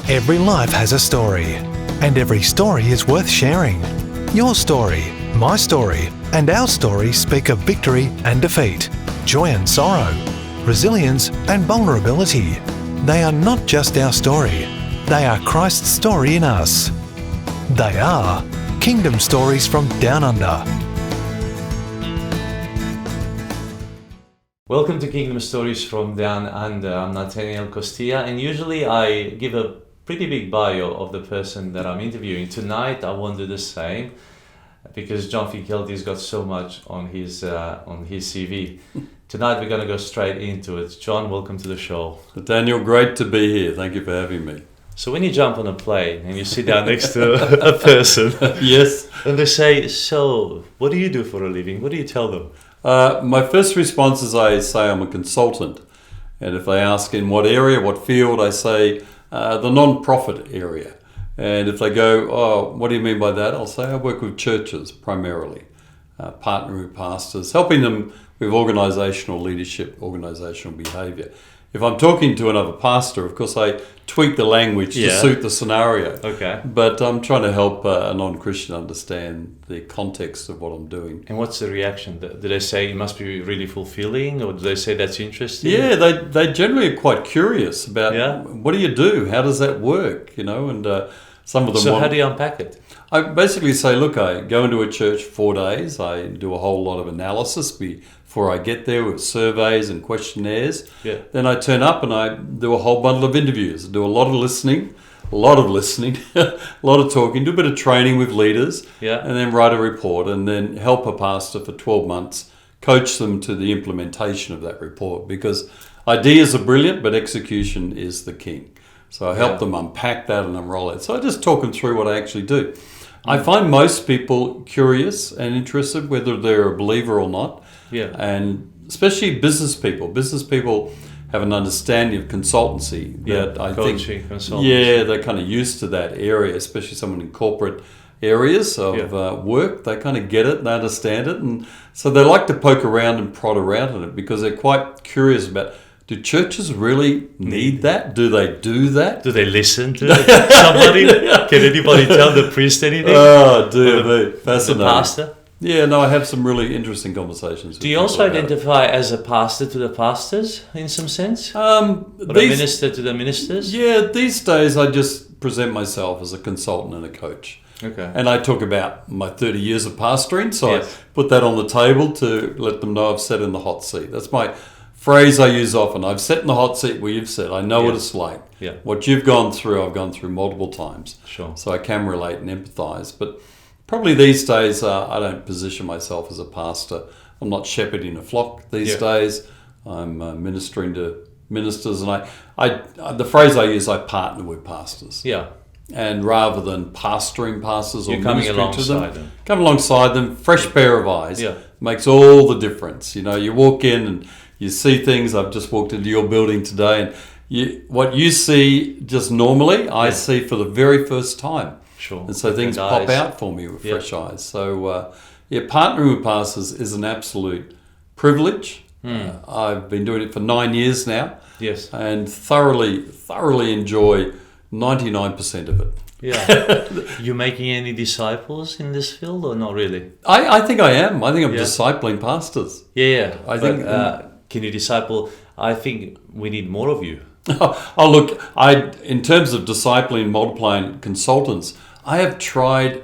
Every life has a story, and every story is worth sharing. Your story, my story, and our story speak of victory and defeat, joy and sorrow, resilience and vulnerability. They are not just our story, they are Christ's story in us. They are Kingdom Stories from Down Under. Welcome to Kingdom Stories from Down Under. I'm Natanael, Costea, and usually I give a pretty big bio of the person that I'm interviewing. Tonight I won't do the same because John Finkelde has got so much on his CV. Tonight we're going to go straight into it. John, welcome to the show. Daniel, great to be here. Thank you for having me. So when you jump on a plane and you sit down next to a person, yes, and they say, "So, what do you do for a living?" What do you tell them? My first response is I say I'm a consultant. And if they ask in what area, what field, I say the non-profit area. And if they go, "Oh, what do you mean by that?" I'll say I work with churches primarily, partnering with pastors, helping them with organisational leadership, organisational behaviour. If I'm talking to another pastor, of course, I tweak the language to suit the scenario. Okay. But I'm trying to help a non-Christian understand the context of what I'm doing. And what's the reaction? Do they say it must be really fulfilling, or do they say that's interesting? Yeah, they generally are quite curious about what do you do? How does that work? You know, and some of them. So how do you unpack it? I basically say, look, I go into a church 4 days. I do a whole lot of analysis before I get there with surveys and questionnaires. Yeah. Then I turn up and I do a whole bundle of interviews. I do a lot of listening, a lot of talking, do a bit of training with leaders, and then write a report and then help a pastor for 12 months, coach them to the implementation of that report, because ideas are brilliant, but execution is the king. So I help them unpack that and unroll it. So I just talk them through what I actually do. I find most people curious and interested, whether they're a believer or not. Yeah. And especially business people. Business people have an understanding of consultancy that I coaching, think, consultancy. they're kind of used to that area, especially someone in corporate areas of work. They kind of get it, they understand it. And so they like to poke around and prod around in it because they're quite curious about, do churches really need that? Do they do that? Do they listen to somebody? Can anybody tell the priest anything? Oh, dear me. Fascinating. The pastor? Yeah, no, I have some really interesting conversations. Do you also identify as a pastor to the pastors in some sense? Or a minister to the ministers? Yeah, these days I just present myself as a consultant and a coach. Okay. And I talk about my 30 years of pastoring, so I put that on the table to let them know I've sat in the hot seat. That's my phrase I use often. I've sat in the hot seat where you've sat. I know what it's like. Yeah. What you've gone through, I've gone through multiple times. Sure. So I can relate and empathise. But probably these days, I don't position myself as a pastor. I'm not shepherding a flock these days. I'm ministering to ministers, and I the phrase I use, I partner with pastors. Yeah. And rather than pastoring pastors or coming ministering to alongside them. Come alongside them, fresh pair of eyes. Yeah. Makes all the difference. You know, you walk in and you see things. I've just walked into your building today, and what you see just normally, I see for the very first time. Sure. And so things pop out for me with fresh eyes. So, partnering with pastors is an absolute privilege. I've been doing it for 9 years now. Yes. And thoroughly enjoy 99% of it. Yeah. You making any disciples in this field or not really? I think I am. I think I'm discipling pastors. Yeah. I think. Can you disciple? I think we need more of you. Oh, look, in terms of discipling, multiplying consultants, I have tried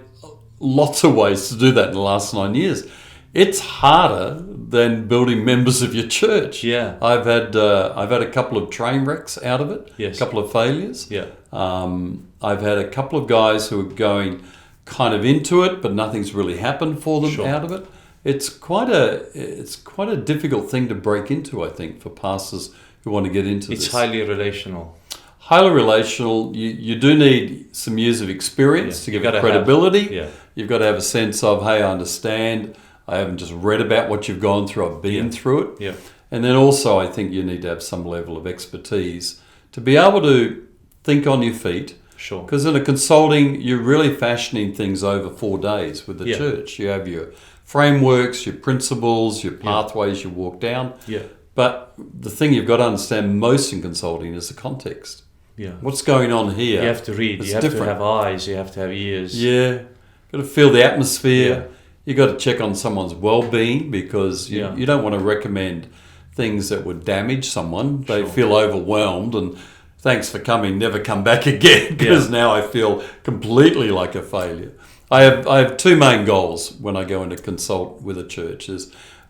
lots of ways to do that in the last 9 years. It's harder than building members of your church. Yeah. I've had a couple of train wrecks out of it. Yes. A couple of failures. Yeah. I've had a couple of guys who are going kind of into it, but nothing's really happened for them out of it. It's quite a difficult thing to break into, I think, for pastors who want to get into this. It's highly relational. Highly relational. You do need some years of experience to give it credibility. You've got to have a sense of, hey, I understand. I haven't just read about what you've gone through. I've been through it. Yeah. And then also I think you need to have some level of expertise to be able to think on your feet. Sure. Because in a consulting, you're really fashioning things over 4 days with the church. You have your frameworks, your principles, your pathways you walk down. Yeah. But the thing you've got to understand most in consulting is the context. Yeah. What's going on here? You have to read. You have to have eyes. You have to have ears. Yeah. Got to feel the atmosphere. Yeah. You got to check on someone's well-being, because you don't want to recommend things that would damage someone. They feel overwhelmed and thanks for coming, never come back again, because now I feel completely like a failure. I have two main goals when I go in to consult with a church.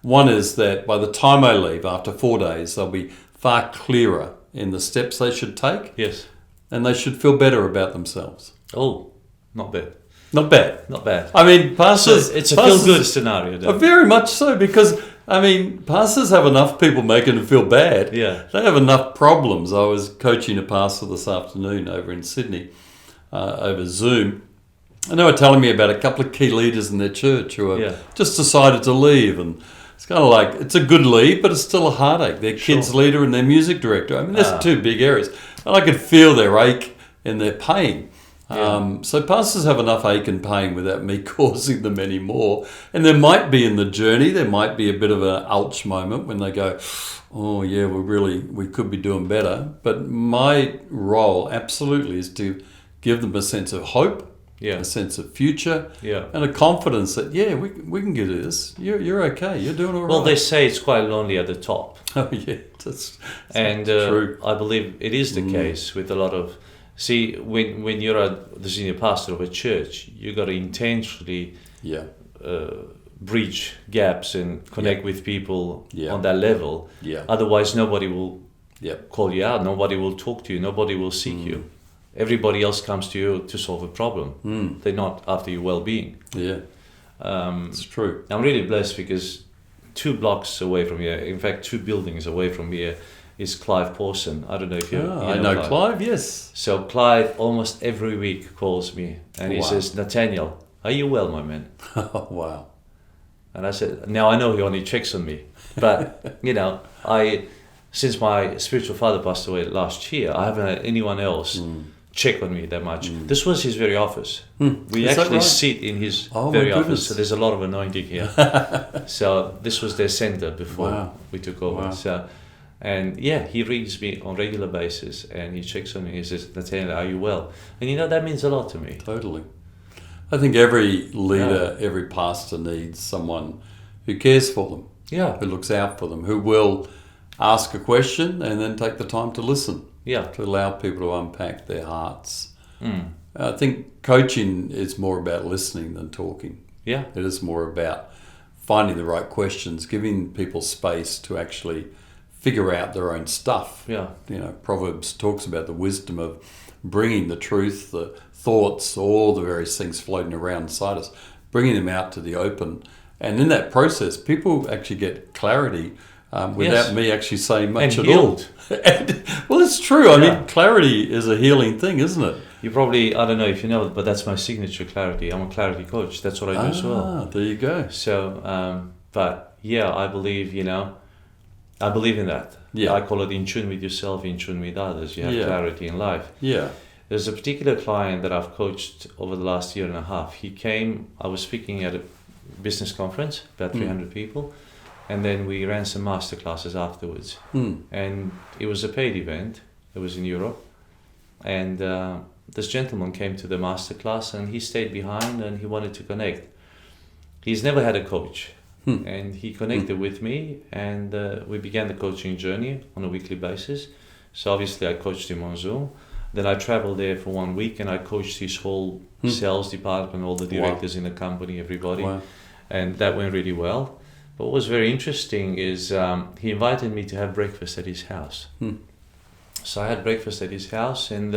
One is that by the time I leave, after 4 days, they'll be far clearer in the steps they should take. Yes. And they should feel better about themselves. Oh, not bad. Not bad. Not bad. I mean, pastors... So it's a feel-good scenario, though. Very much so, because, I mean, pastors have enough people making them feel bad. Yeah. They have enough problems. I was coaching a pastor this afternoon over in Sydney, over Zoom, and they were telling me about a couple of key leaders in their church who have just decided to leave, and it's kind of like, it's a good leave, but it's still a heartache. Their kids leader and their music director. I mean, there's two big areas. And I could feel their ache and their pain. So pastors have enough ache and pain without me causing them any more. And there might be in the journey, there might be a bit of an ouch moment when they go, oh yeah, we could be doing better. But my role absolutely is to give them a sense of hope, a sense of future, and a confidence that, we can get this. You're okay. You're doing all right. Well, they say it's quite lonely at the top. Oh yeah, that's true. I believe it is the case with a lot of... See, when you're the senior pastor of a church, you got to intentionally bridge gaps and connect with people on that level. Yeah. Otherwise, nobody will call you out. Nobody will talk to you. Nobody will seek you. Everybody else comes to you to solve a problem. They're not after your well-being. Yeah, it's true. I'm really blessed because 2 blocks away from here, in fact 2 buildings away from here, is Clive Pawson. I don't know if you know I know Clive, yes. So Clive almost every week calls me and he says, Natanael, are you well, my man? Oh, wow. And I said, now I know he only checks on me. But, since my spiritual father passed away last year, I haven't had anyone else check on me that much. This was his very office. We actually sit in his very office, so there's a lot of anointing here. So this was their center before we took over. Wow. So, and he reads me on a regular basis and he checks on me. He says, Natanael, are you well? And that means a lot to me. Totally. I think every leader, every pastor needs someone who cares for them, who looks out for them, who will ask a question and then take the time to listen, to allow people to unpack their hearts. I think coaching is more about listening than talking. Yeah. It is more about finding the right questions, giving people space to actually figure out their own stuff. Yeah. Proverbs talks about the wisdom of bringing the truth, the thoughts, all the various things floating around inside us, bringing them out to the open. And in that process, people actually get clarity without me actually saying much at all. Well, it's true. I mean, clarity is a healing thing, isn't it? You probably, I don't know if you know, but that's my signature, clarity. I'm a clarity coach. That's what I do as well. There you go. So, but I believe, I believe in that. Yeah. I call it in tune with yourself, in tune with others. You have clarity in life. Yeah. There's a particular client that I've coached over the last year and a half. He came, I was speaking at a business conference, about 300 people, and then we ran some masterclasses afterwards. And it was a paid event. It was in Europe. And this gentleman came to the masterclass and he stayed behind and he wanted to connect. He's never had a coach. And he connected with me and we began the coaching journey on a weekly basis. So obviously I coached him on Zoom. Then I traveled there for 1 week and I coached his whole sales department, all the directors in the company, everybody. Wow. And that went really well. But what was very interesting is he invited me to have breakfast at his house. So I had breakfast at his house and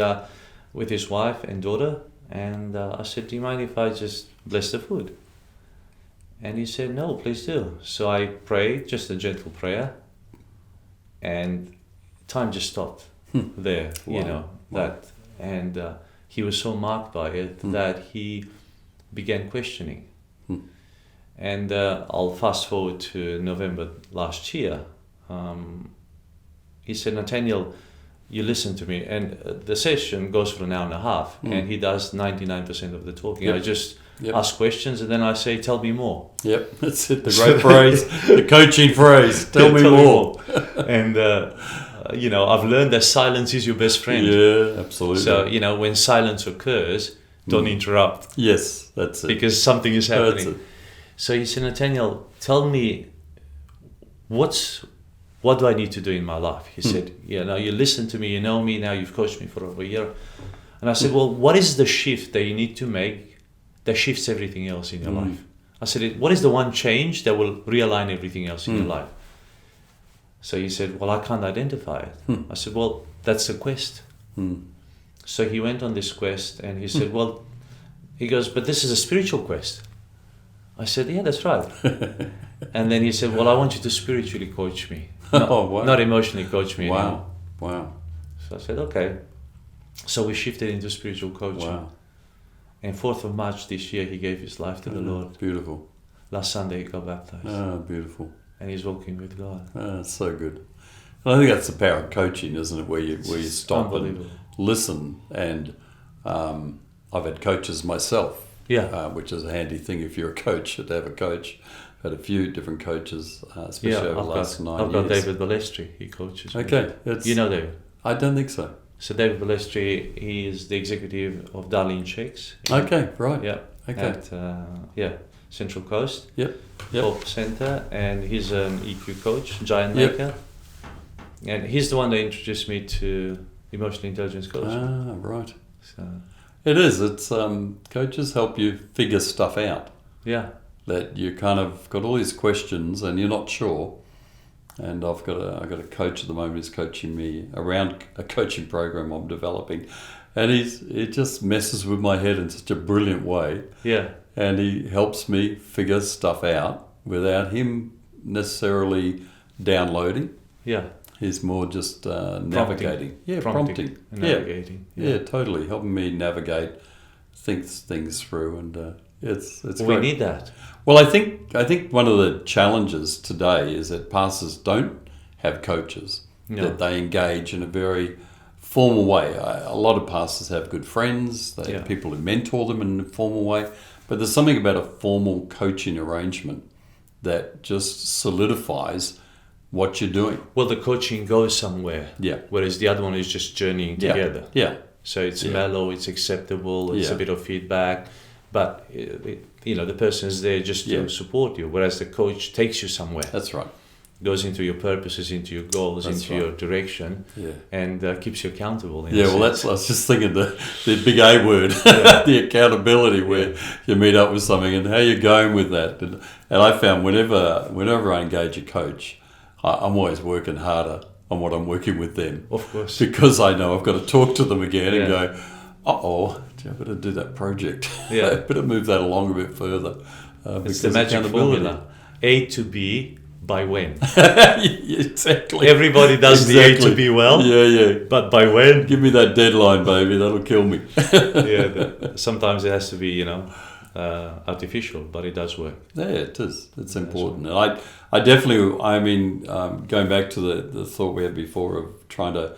with his wife and daughter. And I said, do you mind if I just bless the food? And he said, no, please do. So I prayed, just a gentle prayer, and time just stopped there, that. And he was so marked by it that he began questioning. And I'll fast forward to November last year. He said, Natanael, you listen to me. And the session goes for an hour and a half, and he does 99% of the talking. I just ask questions and then I say, tell me more. Yep, that's it, the great phrase, the coaching phrase, tell me more. And I've learned that silence is your best friend. Yeah, absolutely. So, when silence occurs, don't interrupt. Yes, that's it. Because something is happening. That's it. So he said, Natanael, tell me, what do I need to do in my life? He said, now you listen to me, you know me, now you've coached me for over a year. And I said, well, what is the shift that you need to make that shifts everything else in your life? I said, what is the one change that will realign everything else in your life? So he said, well, I can't identify it. I said, well, that's the quest. So he went on this quest and he said, he goes, but this is a spiritual quest. I said, yeah, that's right. And then he said, well, I want you to spiritually coach me. Not emotionally coach me anymore. Wow. So I said, okay. So we shifted into spiritual coaching. Wow. And 4th of March this year, he gave his life to the Lord. Beautiful. Last Sunday, he got baptized. Beautiful. And he's walking with God. It's so good. And I think that's the power of coaching, isn't it? Where you stop and listen. And I've had coaches myself. Yeah. Which is a handy thing if you're a coach, to have a coach. I've had a few different coaches, especially over the last 9 years. I've got David Balestri, he coaches me. Okay. You know David? I don't think so. So David Balestri, he is the executive of Darlene Shakes. Okay, right. Yeah. Okay. At Central Coast. Yep. Hope Center, and he's an EQ coach, giant maker. And he's the one that introduced me to emotional intelligence coaching. Right. So it is. It's coaches help you figure stuff out. Yeah. That you kind of got all these questions and you're not sure. And I've got a coach at the moment who's coaching me around a coaching program I'm developing, and it just messes with my head in such a brilliant way. Yeah. And he helps me figure stuff out without him necessarily downloading. Yeah. He's more just navigating. Prompting. And navigating. Yeah, totally. Helping me navigate, think things through, and it's great. We need that. Well, I think one of the challenges today is that pastors don't have coaches, that they engage in a very formal way. A lot of pastors have good friends, they have people who mentor them in a formal way, but there's something about a formal coaching arrangement that just solidifies what you're doing. Well, the coaching goes somewhere, whereas the other one is just journeying together. Yeah. So it's mellow, it's acceptable, it's a bit of feedback, but the person is there just to support you, whereas the coach takes you somewhere. That's right. Goes into your purposes, into your goals, your direction, and keeps you accountable. I was just thinking the big A word, the accountability, where you meet up with something and how you're going with that. And I found whenever I engage a coach, I'm always working harder on what I'm working with them. Of course. Because I know I've got to talk to them again and go, I better do that project. I better move that along a bit further. It's the magic formula. A to B by when. Exactly. Everybody does the A to B well. Yeah. But by when? Give me that deadline, baby. That'll kill me. Sometimes it has to be, artificial, but it does work. Yeah, it is. It's important. And I definitely, going back to the thought we had before of trying to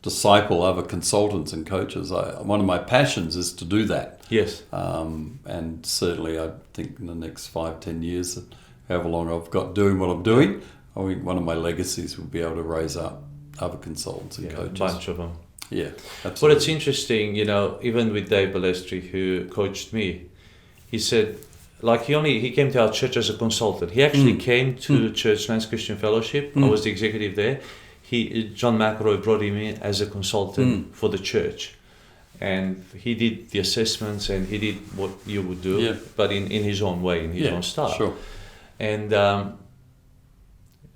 disciple other consultants and coaches, one of my passions is to do that. Yes. And certainly I think in the next 5-10 years, however long I've got doing what I'm doing, I think one of my legacies will be able to raise up other consultants and coaches. A bunch of them. Yeah, absolutely. But it's interesting, even with Dave Balestri, who coached me, he said, he came to our church as a consultant. He actually came to Churchlands Christian Fellowship. I was the executive there. John McElroy brought him in as a consultant for the church. And he did the assessments and he did what you would do, but in his own way, in his own style. Sure. And I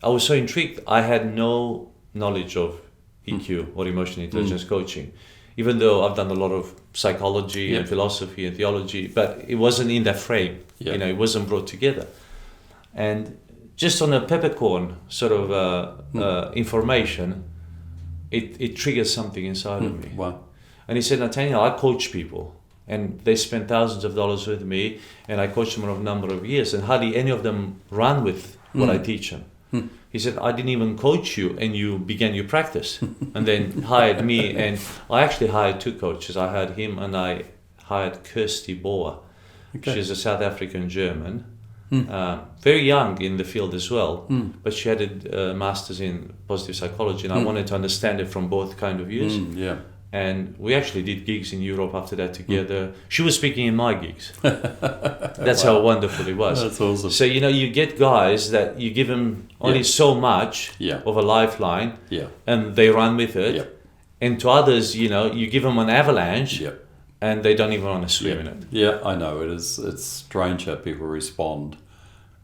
was so intrigued. I had no knowledge of EQ or emotional intelligence coaching, even though I've done a lot of psychology and philosophy and theology, but it wasn't in that frame. It wasn't brought together. And just on a peppercorn sort of information, it triggers something inside of me. Wow. And he said, Natanael, I coach people. And they spend thousands of dollars with me, and I coach them for a number of years, and hardly any of them run with what I teach them. He said, I didn't even coach you, and you began your practice. And then hired me, and I actually hired 2 coaches. I hired him, and I hired Kirsty Boer. Okay. She's a South African German, very young in the field as well, but she had a master's in positive psychology, and I wanted to understand it from both kind of views. And we actually did gigs in Europe after that together. She was speaking in my gigs. That's how wonderful it was. That's awesome. So, you get guys that you give them only so much of a lifeline, and they run with it. And to others, you give them an avalanche, and they don't even want to swim in it. Yeah, I know. It's strange how people respond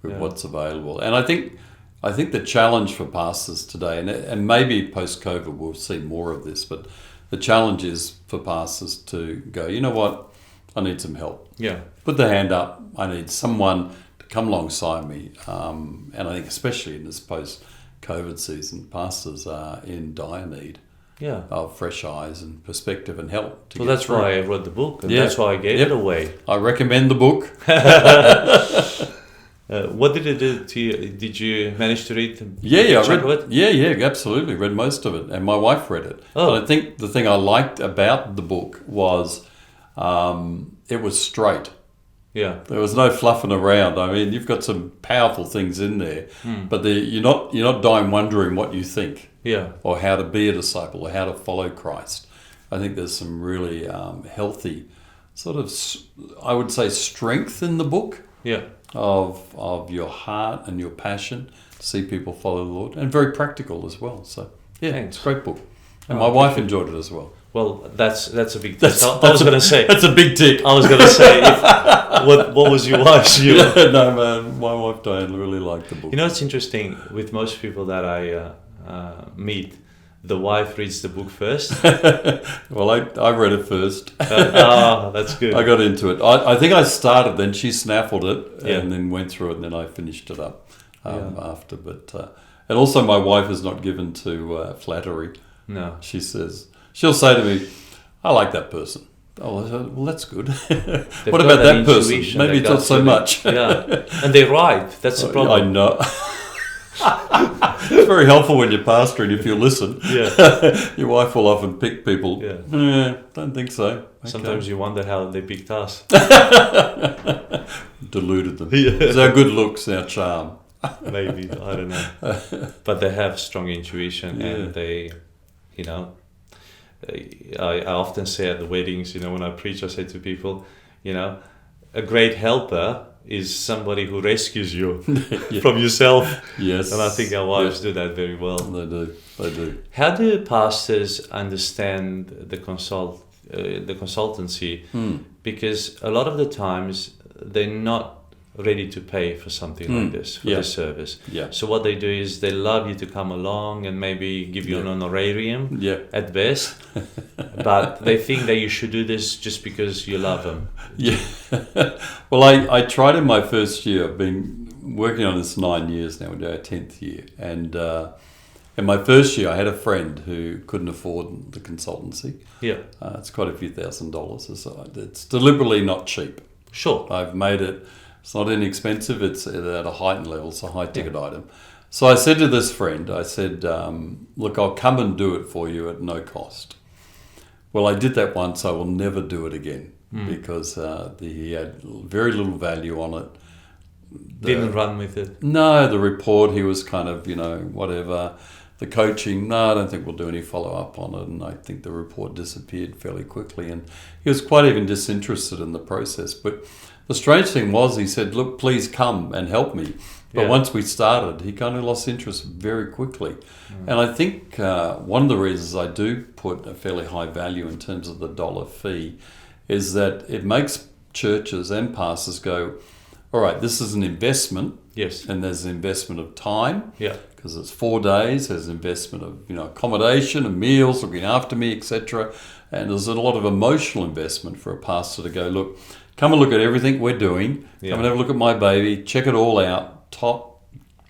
with what's available. And I think the challenge for pastors today, and maybe post-COVID we'll see more of this, but the challenge is for pastors to go, you know what, I need some help. Yeah. Put the hand up. I need someone to come alongside me. And I think especially in this post-COVID season, pastors are in dire need of fresh eyes and perspective and help. Well, that's why I wrote the book, and that's why I gave it away. I recommend the book. What did it do to you? Did you manage to read I read it? Yeah, absolutely. Read most of it, and my wife read it. Oh. But I think the thing I liked about the book was it was straight. Yeah, there was no fluffing around. I mean, you've got some powerful things in there, but you're not dying wondering what you think, or how to be a disciple, or how to follow Christ. I think there's some really healthy sort of, I would say, strength in the book. Yeah. Of your heart and your passion to see people follow the Lord, and very practical as well. So it's a great book, and my wife enjoyed it as well. Well, that's a big. I was going to say that's a big tick. I was going to say, what was your wife's view? No, man, my wife Diane really liked the book. It's interesting with most people that I meet. The wife reads the book first. Well, I read it first. That's good. I got into it. I think I started, then she snaffled it, and then went through it, and then I finished it up after. But and also, my wife is not given to flattery. No, she'll say to me, "I like that person." Oh, well, that's good. What about that person? Maybe it's not so much. Yeah, and they're right. That's the problem. I know. It's very helpful when you're pastoring if you listen. Yeah. Your wife will often pick people. Yeah. Don't think so. Okay. Sometimes you wonder how they picked us. Deluded them. It's our good looks, our charm. Maybe, I don't know. But they have strong intuition, and they, I often say at the weddings, when I preach, I say to people, a great helper is somebody who rescues you from yourself. Yes. And I think our wives do that very well. They do. How do pastors understand the consultancy? Because a lot of the times they're not ready to pay for something like this, for this service. Yeah. So what they do is they love you to come along and maybe give you an honorarium at best, but they think that you should do this just because you love them. Yeah. Well, I tried in my first year. I've been working on this 9 years now. We're doing our 10th year. And in my first year, I had a friend who couldn't afford the consultancy. Yeah. It's quite a few $1,000s. So it's deliberately not cheap. Sure. I've made it. It's not inexpensive. It's at a heightened level. It's a high-ticket item. So I said to this friend, look, I'll come and do it for you at no cost. Well, I did that once. I will never do it again because he had very little value on it. Didn't run with it? No, the report, he was kind of, whatever. The coaching, no, I don't think we'll do any follow-up on it. And I think the report disappeared fairly quickly. And he was quite even disinterested in the process. But the strange thing was, he said, look, please come and help me. But once we started, he kind of lost interest very quickly. And I think one of the reasons I do put a fairly high value in terms of the dollar fee is that it makes churches and pastors go, all right, this is an investment. Yes. And there's an investment of time. Yeah. Because it's 4 days, there's investment of accommodation and meals, looking after me, etc. And there's a lot of emotional investment for a pastor to go, look, come and look at everything we're doing. Come and have a look at my baby. Check it all out, top,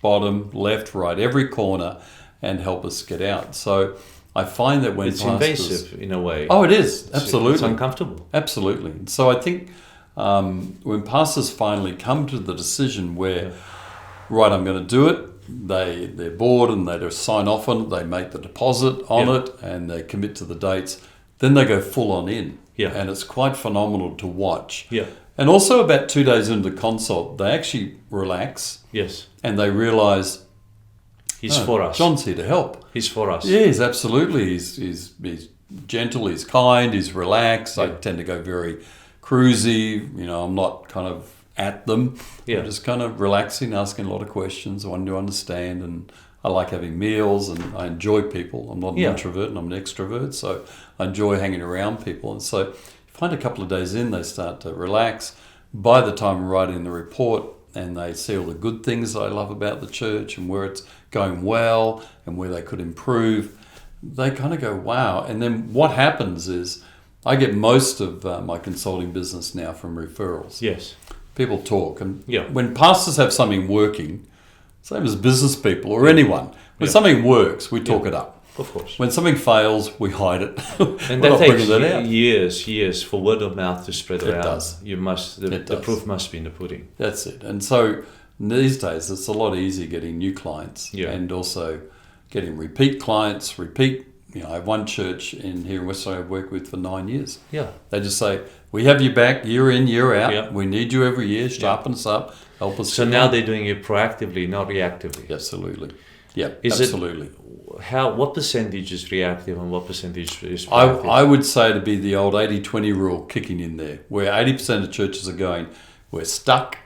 bottom, left, right, every corner, and help us get out. So I find that when it's pastors... invasive in a way. Oh, it is. Absolutely. It's uncomfortable. Absolutely. So I think when pastors finally come to the decision where, right, I'm going to do it, they're bored and they just sign off on it, they make the deposit on it, and they commit to the dates, then they go full on in. Yeah. And it's quite phenomenal to watch. Yeah. And also about 2 days into the consult, they actually relax. Yes. And they realise he's for us. John's here to help. He's for us. Yeah, he's absolutely. He's gentle, he's kind, he's relaxed. Yeah. I tend to go very cruisy. You know, I'm not kind of at them. Yeah. I'm just kind of relaxing, asking a lot of questions, wanting to understand, and I like having meals, and I enjoy people. I'm not an introvert, and I'm an extrovert, so I enjoy hanging around people. And so you find a couple of days in, they start to relax. By the time I'm writing the report, and they see all the good things that I love about the church and where it's going well and where they could improve, they kind of go, wow. And then what happens is I get most of my consulting business now from referrals. Yes. People talk. And when pastors have something working, same as business people or anyone, when something works, we talk it up. Of course. When something fails, we hide it. And that takes years for word of mouth to spread around. It does. The proof must be in the pudding. That's it. And so these days, it's a lot easier getting new clients and also getting repeat clients. I have one church here in West Australia I've worked with for 9 years. Yeah. They just say, we have you back year in, year out. Yeah. We need you every year. Sharpen us up. Help us. So now they're doing it proactively, not reactively. Absolutely. Yeah, absolutely. What percentage is reactive and what percentage is proactive? I would say to be the old 80-20 rule kicking in there, where 80% of churches are going, we're stuck,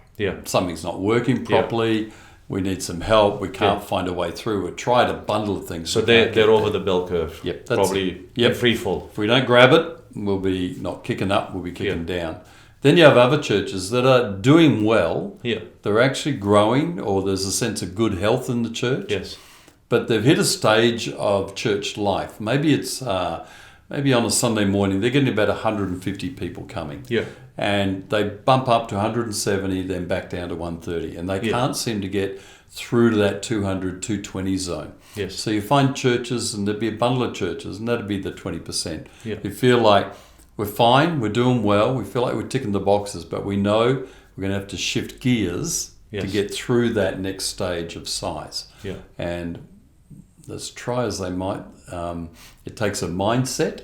something's not working properly, we need some help, we can't find a way through, we're trying a bundle of things. So they're over the bell curve, probably in free fall. If we don't grab it, we'll be not kicking up, we'll be kicking down. Then you have other churches that are doing well, they're actually growing, or there's a sense of good health in the church. Yes. But they've hit a stage of church life. Maybe it's maybe on a Sunday morning, they're getting about 150 people coming. Yeah. And they bump up to 170, then back down to 130. And they can't seem to get through to that 200, 220 zone. Yes. So you find churches, and there'd be a bundle of churches, and that'd be the 20%. Yeah. You feel like we're fine, we're doing well, we feel like we're ticking the boxes, but we know we're going to have to shift gears to get through that next stage of size. Yeah. And as try as they might, it takes a mindset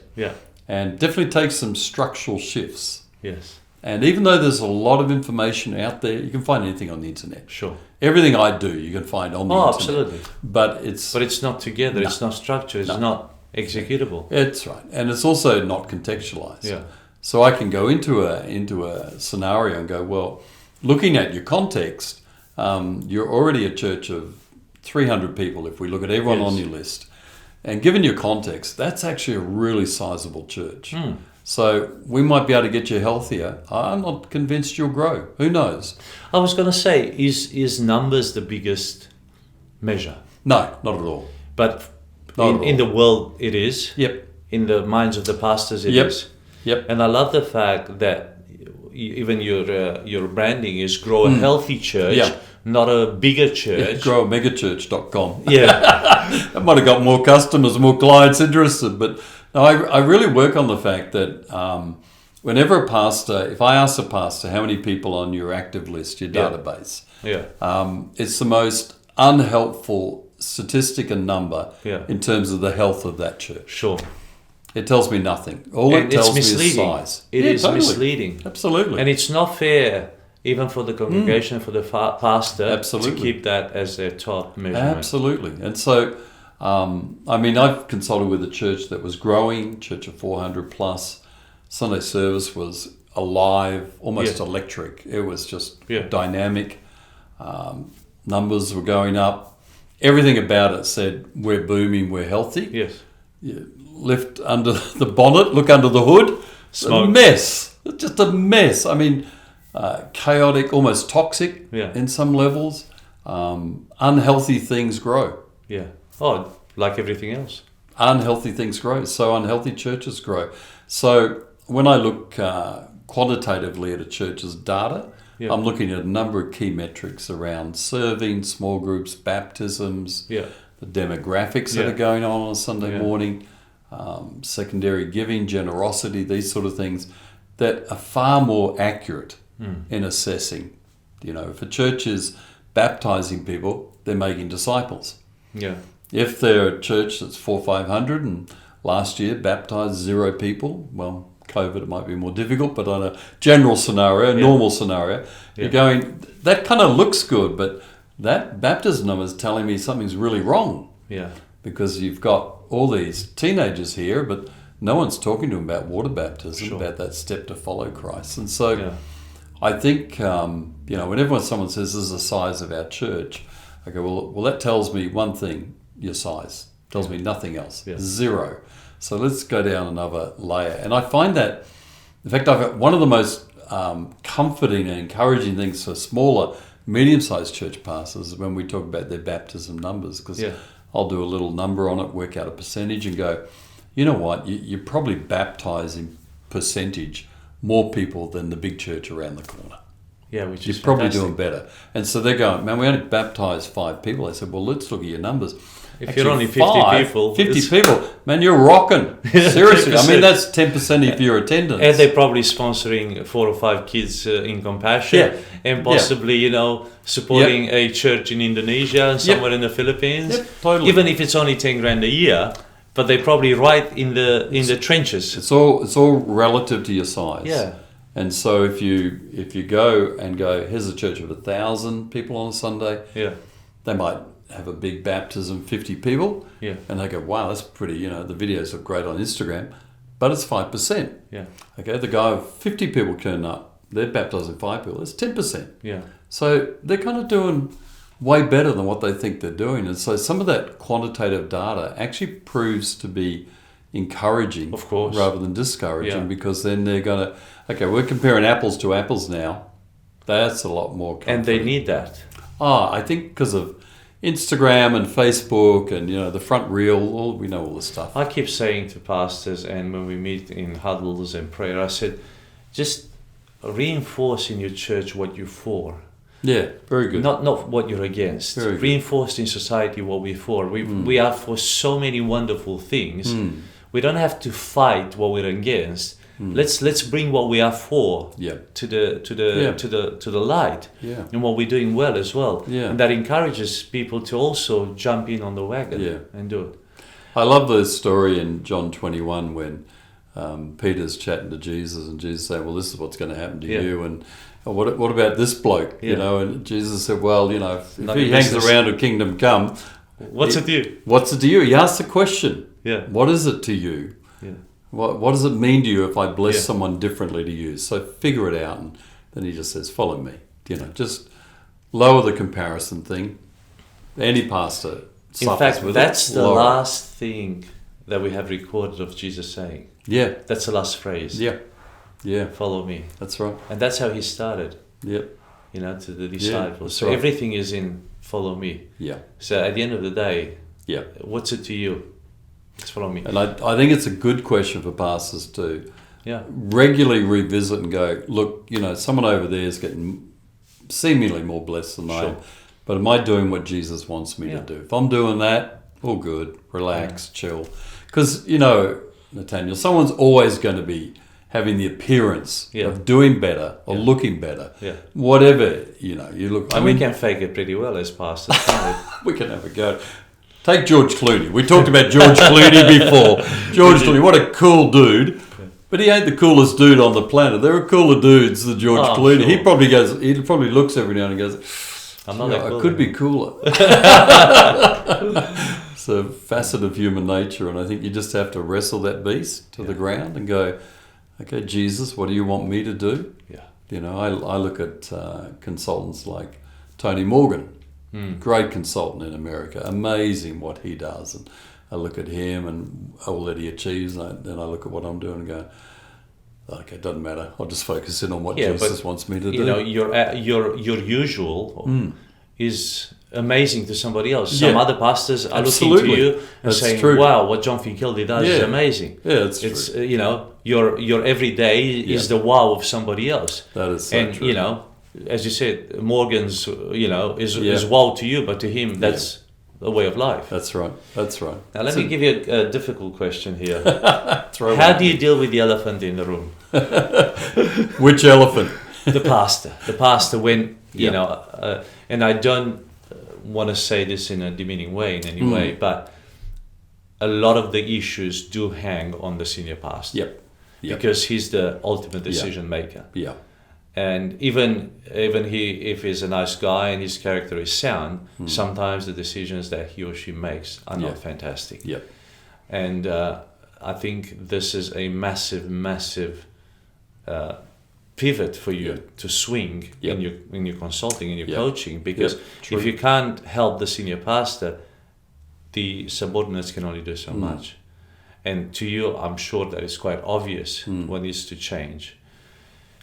and definitely takes some structural shifts. Yes. And even though there's a lot of information out there, you can find anything on the internet. Sure. Everything I do, you can find on the internet. Absolutely. But it's not together, it's not structured, it's not executable. That's right. And it's also not contextualized. Yeah. So I can go into a scenario and go, well, looking at your context, you're already a church of 300 people if we look at everyone on your list. And given your context, that's actually a really sizable church. So we might be able to get you healthier. I'm not convinced you'll grow. Who knows? I was going to say, is numbers the biggest measure? No, not at all. But in the world, it is. Yep. In the minds of the pastors, it is. Yep. And I love the fact that even your branding is grow a healthy church, not a bigger church. Growamegachurch.com. Yeah. That might have got more customers, more clients interested. But no, I really work on the fact that whenever a pastor, if I ask a pastor how many people on your active list, your database, it's the most unhelpful statistic and number in terms of the health of that church. Sure. It tells me nothing. All it tells me is size. It is totally misleading. Absolutely. And it's not fair, even for the congregation, for the pastor, to keep that as their top measurement. Absolutely. And so, I've consulted with a church that was growing, church of 400 plus. Sunday service was alive, almost electric. It was just dynamic. Numbers were going up. Everything about it said, we're booming, we're healthy. Yes. Lift under the bonnet, look under the hood. Smoke. A mess. It's just a mess. Chaotic, almost toxic in some levels. Unhealthy things grow. Yeah. Oh, like everything else. Unhealthy things grow. So unhealthy churches grow. So when I look quantitatively at a church's data, I'm looking at a number of key metrics around serving, small groups, baptisms, the demographics that are going on a Sunday morning, secondary giving, generosity, these sort of things that are far more accurate in assessing. If a church is baptizing people, they're making disciples. Yeah. If they're a church that's 400-500 and last year baptized 0 people, well, COVID, it might be more difficult, but on a general scenario, normal scenario, you're going, that kind of looks good, but that baptism number is telling me something's really wrong. Yeah. Because you've got all these teenagers here, but no one's talking to them about water baptism, about that step to follow Christ. And so I think, whenever someone says this is the size of our church, I go, well, that tells me one thing, your size. It tells me nothing else. Yeah. Zero. So let's go down another layer. And I find that, in fact, I've got one of the most comforting and encouraging things for smaller, medium-sized church pastors is when we talk about their baptism numbers, because I'll do a little number on it, work out a percentage and go, you know what, you're probably baptising percentage more people than the big church around the corner. Yeah, which is You're probably fantastic. doing better. And so they're going, man, we only baptised 5 people. I said, well, let's look at your numbers. If Actually, you're only 50 people... 50 people, man, you're rocking. Seriously. I mean, that's 10% of your attendance. And they're probably sponsoring 4 or 5 kids in Compassion and possibly, supporting a church in Indonesia and somewhere in the Philippines. Yep, totally. Even if it's only 10 grand a year, but they're probably right in the trenches. It's all relative to your size. Yeah. And so if you go, here's a church of 1,000 people on a Sunday, they might have a big baptism, 50 people, and they go, wow, that's pretty, the videos look great on Instagram, but it's 5%. Yeah. Okay, the guy of 50 people turn up, they're baptizing 5 people, it's 10%. Yeah. So they're kind of doing way better than what they think they're doing. And so some of that quantitative data actually proves to be encouraging, of course, rather than discouraging, because then they're going to, okay, we're comparing apples to apples now. That's a lot more comforting. And they need that. I think because of Instagram and Facebook and, the front reel, we know all this stuff. I keep saying to pastors, and when we meet in huddles and prayer, I said, just reinforce in your church what you're for. Yeah, very good. Not what you're against. Reinforce in society what we're for. We are for so many wonderful things. We don't have to fight what we're against. Let's bring what we are for to the light, and what we're doing well as well. And that encourages people to also jump in on the wagon and do it. I love the story in John 21 when Peter's chatting to Jesus and Jesus saying, well, this is what's going to happen to you, and what about this bloke? And Jesus said, well, if he hangs around a kingdom come, what's it to you? What's it to you? He asked the question. Yeah. What is it to you? Yeah. What does it mean to you if I bless someone differently to you? So figure it out. And then he just says, follow me. Just lower the comparison thing. Any pastor suffers in fact, with that's it. the last thing that we have recorded of Jesus saying. Yeah. That's the last phrase. Yeah. Yeah. Follow me. That's right. And that's how he started. Yep. To the disciples. So right. everything is in follow me. Yeah. So at the end of the day, what's it to you? It's follow me. And I think it's a good question for pastors to regularly revisit and go, look, someone over there is getting seemingly more blessed than I am, but am I doing what Jesus wants me to do? If I'm doing that, all good, relax, chill. Because, Natanael, someone's always going to be having the appearance of doing better or looking better. Yeah. Whatever, you look... we can fake it pretty well as pastors, can't we? We can have a go. Take George Clooney. We talked about George Clooney before. George Clooney, what a cool dude. But he ain't the coolest dude on the planet. There are cooler dudes than George Clooney. Sure. He probably looks every now and goes, I'm not that cool. I could be cooler. It's a facet of human nature, and I think you just have to wrestle that beast to the ground and go, okay, Jesus, what do you want me to do? Yeah. I look at consultants like Tony Morgan. Great consultant in America, amazing what he does, and I look at him and all that he achieves, and then I look at what I'm doing and go, okay, it doesn't matter. I'll just focus in on what Jesus wants me to do. Your usual is amazing to somebody else. Some other pastors are looking to you and saying, "Wow, what John Finkelde does is amazing." Yeah, it's true. Your everyday is the wow of somebody else. That is so true. As you said, Morgan's, is wow to you, but to him, that's a way of life. That's right. Now, let me give you a difficult question here. How do you deal with the elephant in the room? Which elephant? The pastor. The pastor when, and I don't want to say this in a demeaning way in any way, but a lot of the issues do hang on the senior pastor. Yep. because he's the ultimate decision maker. Yeah. And even if he's a nice guy and his character is sound, sometimes the decisions that he or she makes are not fantastic. Yep. And I think this is a massive pivot for you to swing in your consulting, in your coaching, because if you can't help the senior pastor, the subordinates can only do so much. And to you, I'm sure that it's quite obvious what needs to change.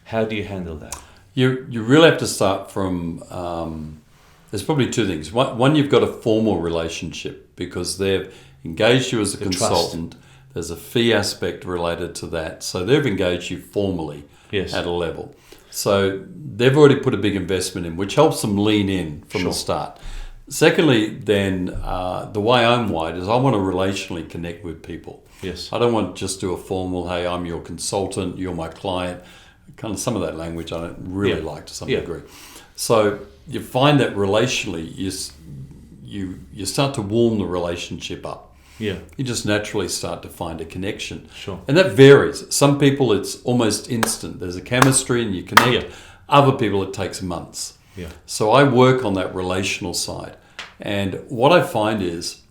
How do you handle that? You really have to start from, there's probably two things. One, you've got a formal relationship because they've engaged you as a consultant. Trust. There's a fee aspect related to that. So they've engaged you formally at a level. So they've already put a big investment in, which helps them lean in from the start. Secondly, then, the way I'm wired is I want to relationally connect with people. Yes. I don't want to just do a formal, hey, I'm your consultant, you're my client. Kind of some of that language I don't really like to some degree. So you find that relationally, you start to warm the relationship up. Yeah. You just naturally start to find a connection. Sure. And that varies. Some people it's almost instant. There's a chemistry and you connect. Yeah. Other people it takes months. Yeah. So I work on that relational side. And what I find is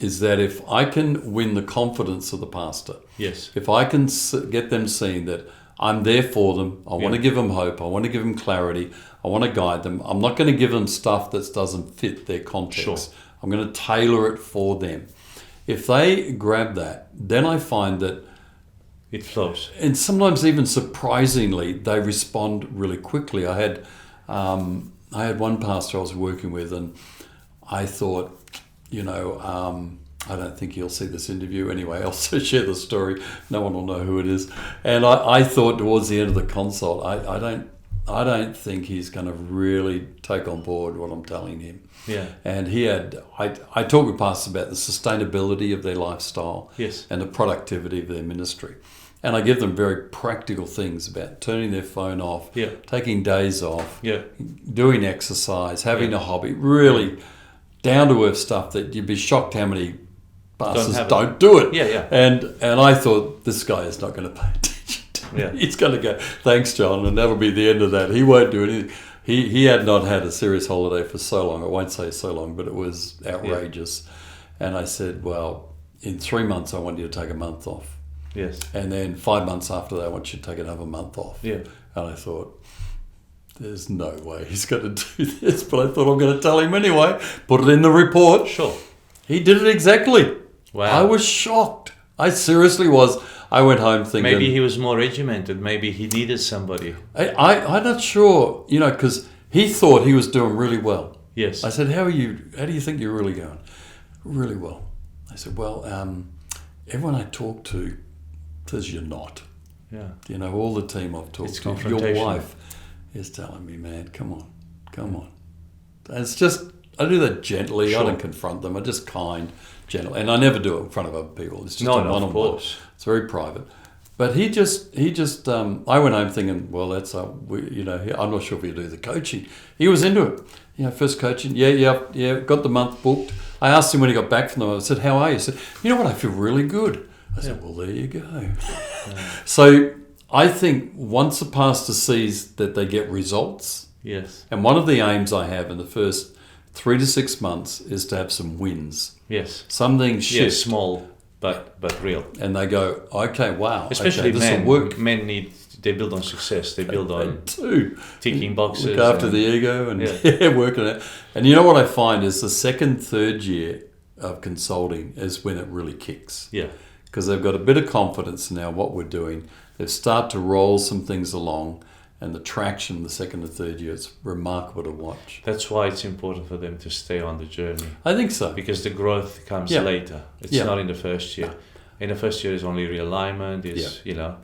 that if I can win the confidence of the pastor, if I can get them seeing that I'm there for them, I want to give them hope, I want to give them clarity, I want to guide them. I'm not going to give them stuff that doesn't fit their context. Sure. I'm going to tailor it for them. If they grab that, then I find that it flows. And sometimes even surprisingly, they respond really quickly. I had one pastor I was working with, and I thought, I don't think he'll see this interview anyway. I'll share the story. No one will know who it is. And I thought towards the end of the consult, I don't think he's going to really take on board what I'm telling him. Yeah. And I talk with pastors about the sustainability of their lifestyle and the productivity of their ministry. And I give them very practical things about turning their phone off, taking days off, doing exercise, having a hobby, really down-to-earth stuff that you'd be shocked how many pastors don't do it. And I thought, this guy is not going to pay attention to me. He's going to go, thanks, John, and that'll be the end of that. He won't do anything. He had not had a serious holiday for so long. I won't say so long, but it was outrageous. And I said, well, in 3 months, I want you to take a month off. Yes. And then 5 months after that, I want you to take another month off. Yeah. And I thought, there's no way he's going to do this. But I thought I'm going to tell him anyway. Put it in the report. Sure. He did it exactly. Wow. I was shocked. I seriously was. I went home thinking... Maybe he was more regimented. Maybe he needed somebody. I'm not sure, because he thought he was doing really well. Yes. I said, how do you think you're really going? Really well. I said, well, everyone I talk to says you're not. Yeah. All the team I've talked to, your wife is telling me, man, come on. And it's just, I do that gently. Sure. I don't confront them. I'm just kind, gentle. And I never do it in front of other people. It's just a one-on-one. Of course. It's very private. But he just. I went home thinking, well, that's I'm not sure if he'll do the coaching. He was into it. First coaching. Yeah. Got the month booked. I asked him when he got back from them. I said, how are you? He said, you know what? I feel really good. I said, well, there you go. So I think once a pastor sees that they get results. Yes. And one of the aims I have in the first 3 to 6 months is to have some wins. Yes. Something shift. Yes, small but real. And they go, okay, wow. Especially men. Men they build on success. They build on ticking boxes. Look after the ego and working it. And you know what I find is the second, third year of consulting is when it really kicks. Yeah. Because they've got a bit of confidence now what we're doing. They've started to roll some things along. And the traction the second and third year, it's remarkable to watch. That's why it's important for them to stay on the journey. I think so. Because the growth comes later. It's not in the first year. In the first year, is only realignment.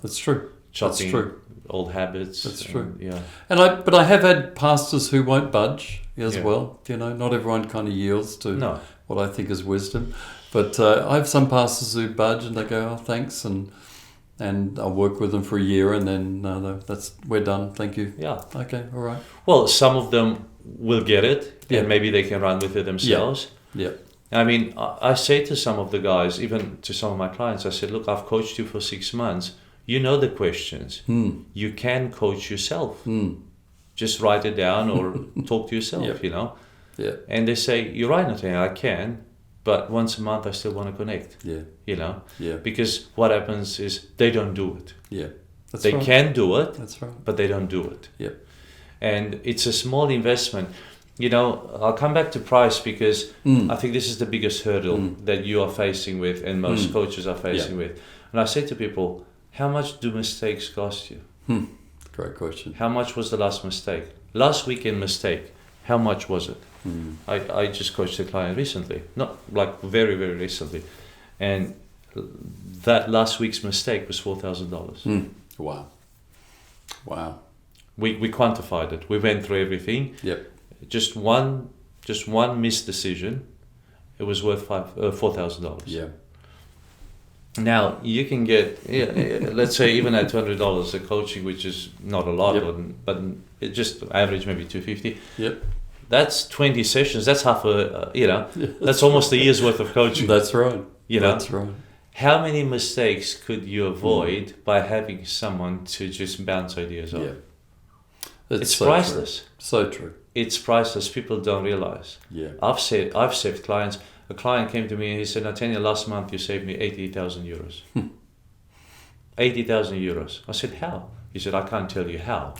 That's true. Chopping old habits. That's true. Yeah. But I have had pastors who won't budge as well. Not everyone kind of yields to what I think is wisdom. But I have some pastors who budge and they go, oh, thanks, and I'll work with them for a year, and then we're done. Thank you. Yeah. Okay. All right. Well, some of them will get it, and maybe they can run with it themselves. Yeah. I mean, I say to some of the guys, even to some of my clients, I said, look, I've coached you for 6 months. You know the questions. You can coach yourself. Just write it down or talk to yourself, you know. Yeah. And they say, you're right, Natanael, I can, but once a month I still want to connect. Yeah. You know? Yeah. Because what happens is they don't do it. Yeah. That's they right. can do it, That's right. but they don't do it. Yeah. And it's a small investment. You know, I'll come back to price because I think this is the biggest hurdle that you are facing with and most coaches are facing with. And I say to people, how much do mistakes cost you? Great question. How much was the last mistake? Last weekend mistake, how much was it? I just coached a client recently, not like very, very recently. And that last week's mistake was $4,000. Wow. Wow. We quantified it. We went through everything. Yep. Just one missed decision, it was worth $4,000. Yeah. Now you can get, let's say even at $200 a coaching, which is not a lot, but it just average maybe $250. Yep. That's 20 sessions. That's half that's almost a year's worth of coaching. That's right. You know? That's right. How many mistakes could you avoid by having someone to just bounce ideas off? Yeah. It's so priceless. True. So true. It's priceless. People don't realize. Yeah. I've saved clients. A client came to me and he said, Natanael, last month you saved me 80,000 euros. 80,000 euros. I said, how? He said, I can't tell you how.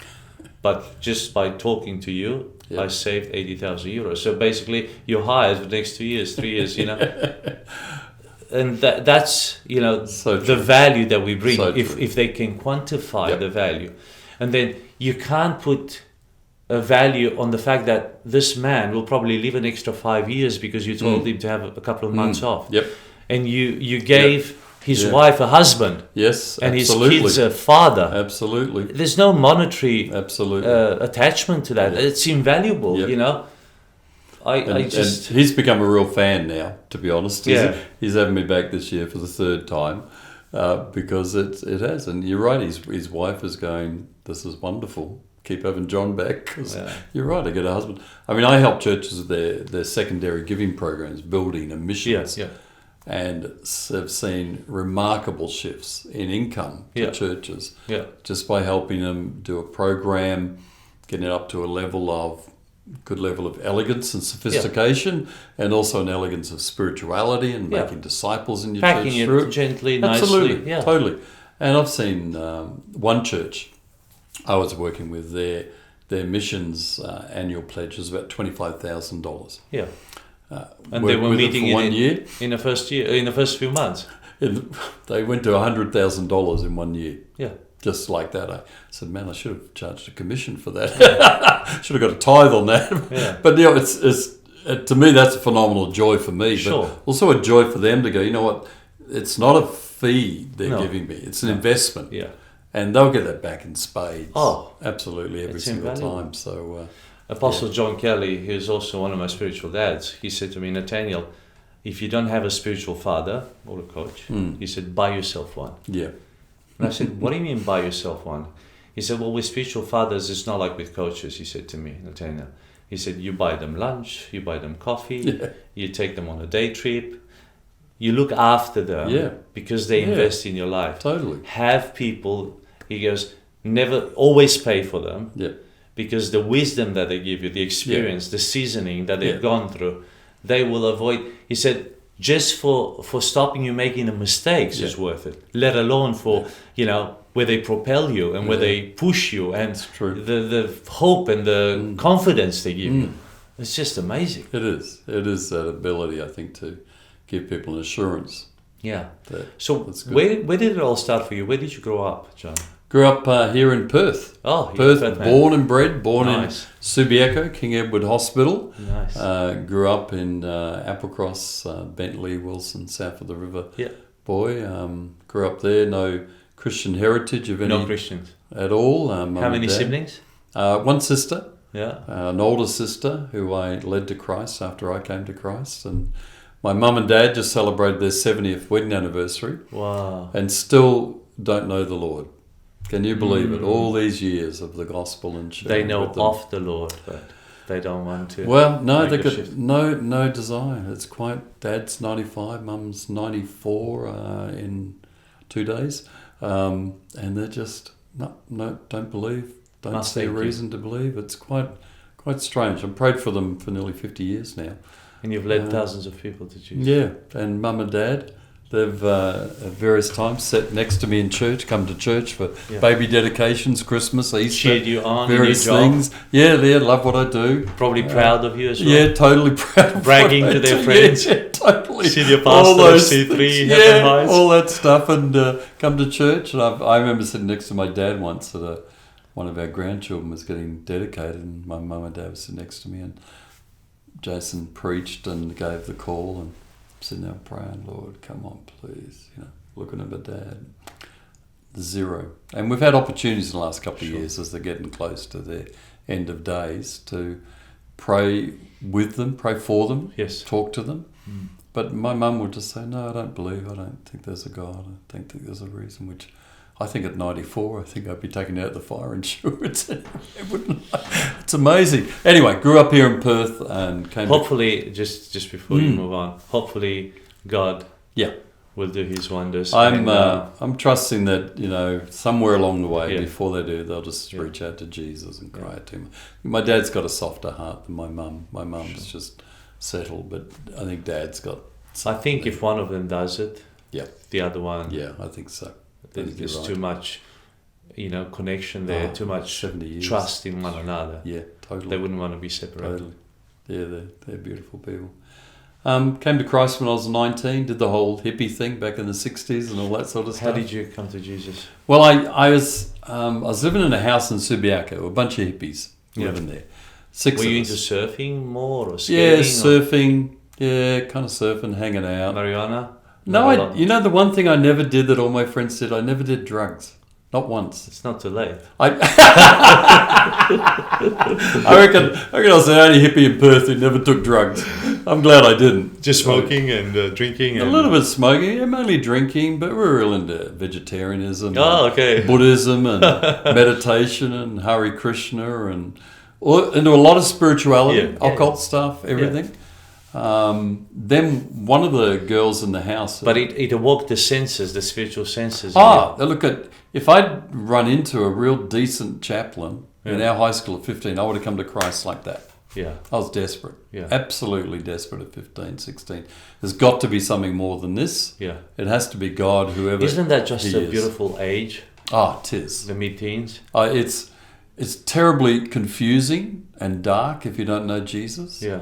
But just by talking to you, I saved 80,000 euros. So basically, you're hired for the next 2 years, 3 years, you know. And that's, you know, the value that we bring, if they can quantify the value. And then you can't put a value on the fact that this man will probably live an extra 5 years because you told him to have a couple of months off. Yep. And you gave his wife a husband. Yes, and absolutely. his kids a father. Absolutely. There's no monetary absolutely attachment to that. It's invaluable, you know. And he's become a real fan now, to be honest. He's having me back this year for the third time because it has. And you're right, his wife is going, this is wonderful. Keep having John back because you're right, I get a husband. I mean, I help churches with their secondary giving programs, building and missions. And have seen remarkable shifts in income to churches just by helping them do a program, getting it up to a good level of elegance and sophistication, and also an elegance of spirituality and making disciples in your church. Packing it gently, absolutely, nicely. Totally. And I've seen one church I was working with, their missions annual pledge was about $25,000. Yeah. And they were meeting in the first few months. They went to $100,000 in 1 year. Yeah. Just like that. I said, man, I should have charged a commission for that. Should have got a tithe on that. Yeah. But it's to me, that's a phenomenal joy for me. Sure. But also a joy for them to go, you know what, it's not a fee they're giving me. It's an investment. Yeah. And they'll get that back in spades. Oh. Absolutely, every single time. So Apostle John Kelly, who's also one of my spiritual dads, he said to me, Natanael, if you don't have a spiritual father or a coach, he said, buy yourself one. Yeah. And I said, what do you mean buy yourself one? He said, well, with spiritual fathers, it's not like with coaches, he said to me, Natanael. He said, you buy them lunch, you buy them coffee, you take them on a day trip, you look after them because they invest in your life. Totally. Have people, he goes, never, always pay for them. Yeah. Because the wisdom that they give you, the experience, the seasoning that they've gone through, they will avoid. He said, just for stopping you making the mistakes is worth it. Let alone for, where they propel you and where they push you and the hope and the confidence they give you. It's just amazing. It is. It is that ability, I think, to give people an assurance. Yeah. So where did it all start for you? Where did you grow up, John? Grew up here in Perth. Oh, Perth, born and bred, in Subiaco, King Edward Hospital. Nice. Grew up in Applecross, Bentley, Wilson, south of the river. Yeah. Boy, grew up there. No Christian heritage of any. No Christians at all. How many siblings? One sister. Yeah. An older sister who I led to Christ after I came to Christ, and my mum and dad just celebrated their 70th wedding anniversary. Wow. And still don't know the Lord. Can you believe it? All these years of the gospel and sharing. They know of the Lord, but they don't want to. Well, no, they've got no desire. It's quite. Dad's 95, Mum's 94 in 2 days. And they're just, no, don't believe, don't see a reason to believe. It's quite strange. I've prayed for them for nearly 50 years now. And you've led thousands of people to Jesus. Yeah, and Mum and Dad, they've at various times sat next to me in church, come to church for baby dedications, Christmas, Easter, cheered you on, various things. Yeah, they love what I do. Probably proud of you as well. Yeah, totally proud. Bragging to their friends. Yeah, totally. Senior pastor of C3, Heaven Heights. All that stuff, and come to church. And I remember sitting next to my dad once at one of our grandchildren was getting dedicated, and my mum and dad were sitting next to me, and Jason preached and gave the call, and I'm sitting there praying, Lord, come on, please, looking at my dad. Zero. And we've had opportunities in the last couple of years as they're getting close to their end of days to pray with them, pray for them, talk to them. Mm. But my mum would just say, no, I don't believe, I don't think there's a God, I don't think there's a reason, which I think at 94, I think I'd be taken out of the fire insurance. It's amazing. Anyway, grew up here in Perth and came. Hopefully, just before you move on, hopefully God will do His wonders. I'm trusting that somewhere along the way, before they do, they'll just reach out to Jesus and cry out to Him. My dad's got a softer heart than my mum. My mum's just settled, but I think Dad's got. I think if one of them does it, the other one. Yeah, I think so. There's too much, connection there, too much trust in one another. Yeah, totally. They wouldn't want to be separated. Totally. Yeah, they're beautiful people. Came to Christ when I was 19, did the whole hippie thing back in the 60s and all that sort of stuff. How did you come to Jesus? Well, I was living in a house in Subiaco, a bunch of hippies living there. Were you into surfing more or skating? Yeah, surfing. Yeah, kind of surfing, hanging out. Marijuana? No, the one thing I never did that all my friends did, I never did drugs. Not once. It's not too late. I reckon I was the only hippie in Perth who never took drugs. I'm glad I didn't. Just smoking and drinking? A little bit of smoking, mainly drinking, but we're real into vegetarianism, Buddhism and meditation and Hare Krishna and into a lot of spirituality, occult stuff, everything. Then one of the girls in the house... But it awoke the senses, the spiritual senses. Look, if I'd run into a real decent chaplain in our high school at 15, I would have come to Christ like that. Yeah. I was desperate. Yeah. Absolutely desperate at 15, 16. There's got to be something more than this. Yeah. It has to be God, whoever Isn't that just a beautiful age? It is. The mid-teens? It's terribly confusing and dark if you don't know Jesus. Yeah.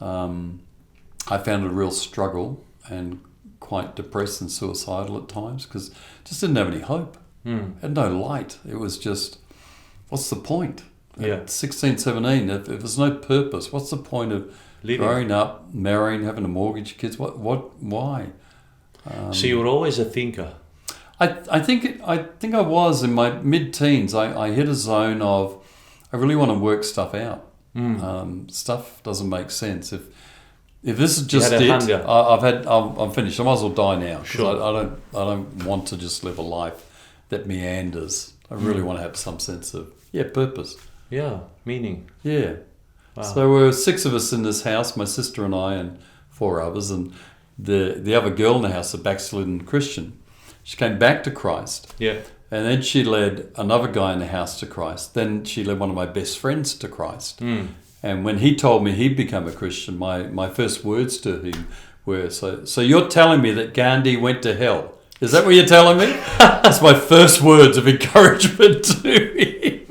I found it a real struggle and quite depressed and suicidal at times because just didn't have any hope. Had no light. It was just, what's the point? At 16, 17, if there's no purpose, what's the point of growing up, marrying, having a mortgage, kids? Why? So you were always a thinker. I think I was in my mid-teens. I hit a zone of I really want to work stuff out. Stuff doesn't make sense. If this is just it, I'm finished. I might as well die now because I don't want to just live a life that meanders. I really want to have some sense of purpose. Yeah, meaning. Yeah. Wow. So there were 6 of us in this house, my sister and I and 4 others, and the other girl in the house, a backslidden Christian. She came back to Christ. Yeah. And then she led another guy in the house to Christ. Then she led one of my best friends to Christ. And when he told me he'd become a Christian, my first words to him were, so you're telling me that Gandhi went to hell? Is that what you're telling me? That's my first words of encouragement to him.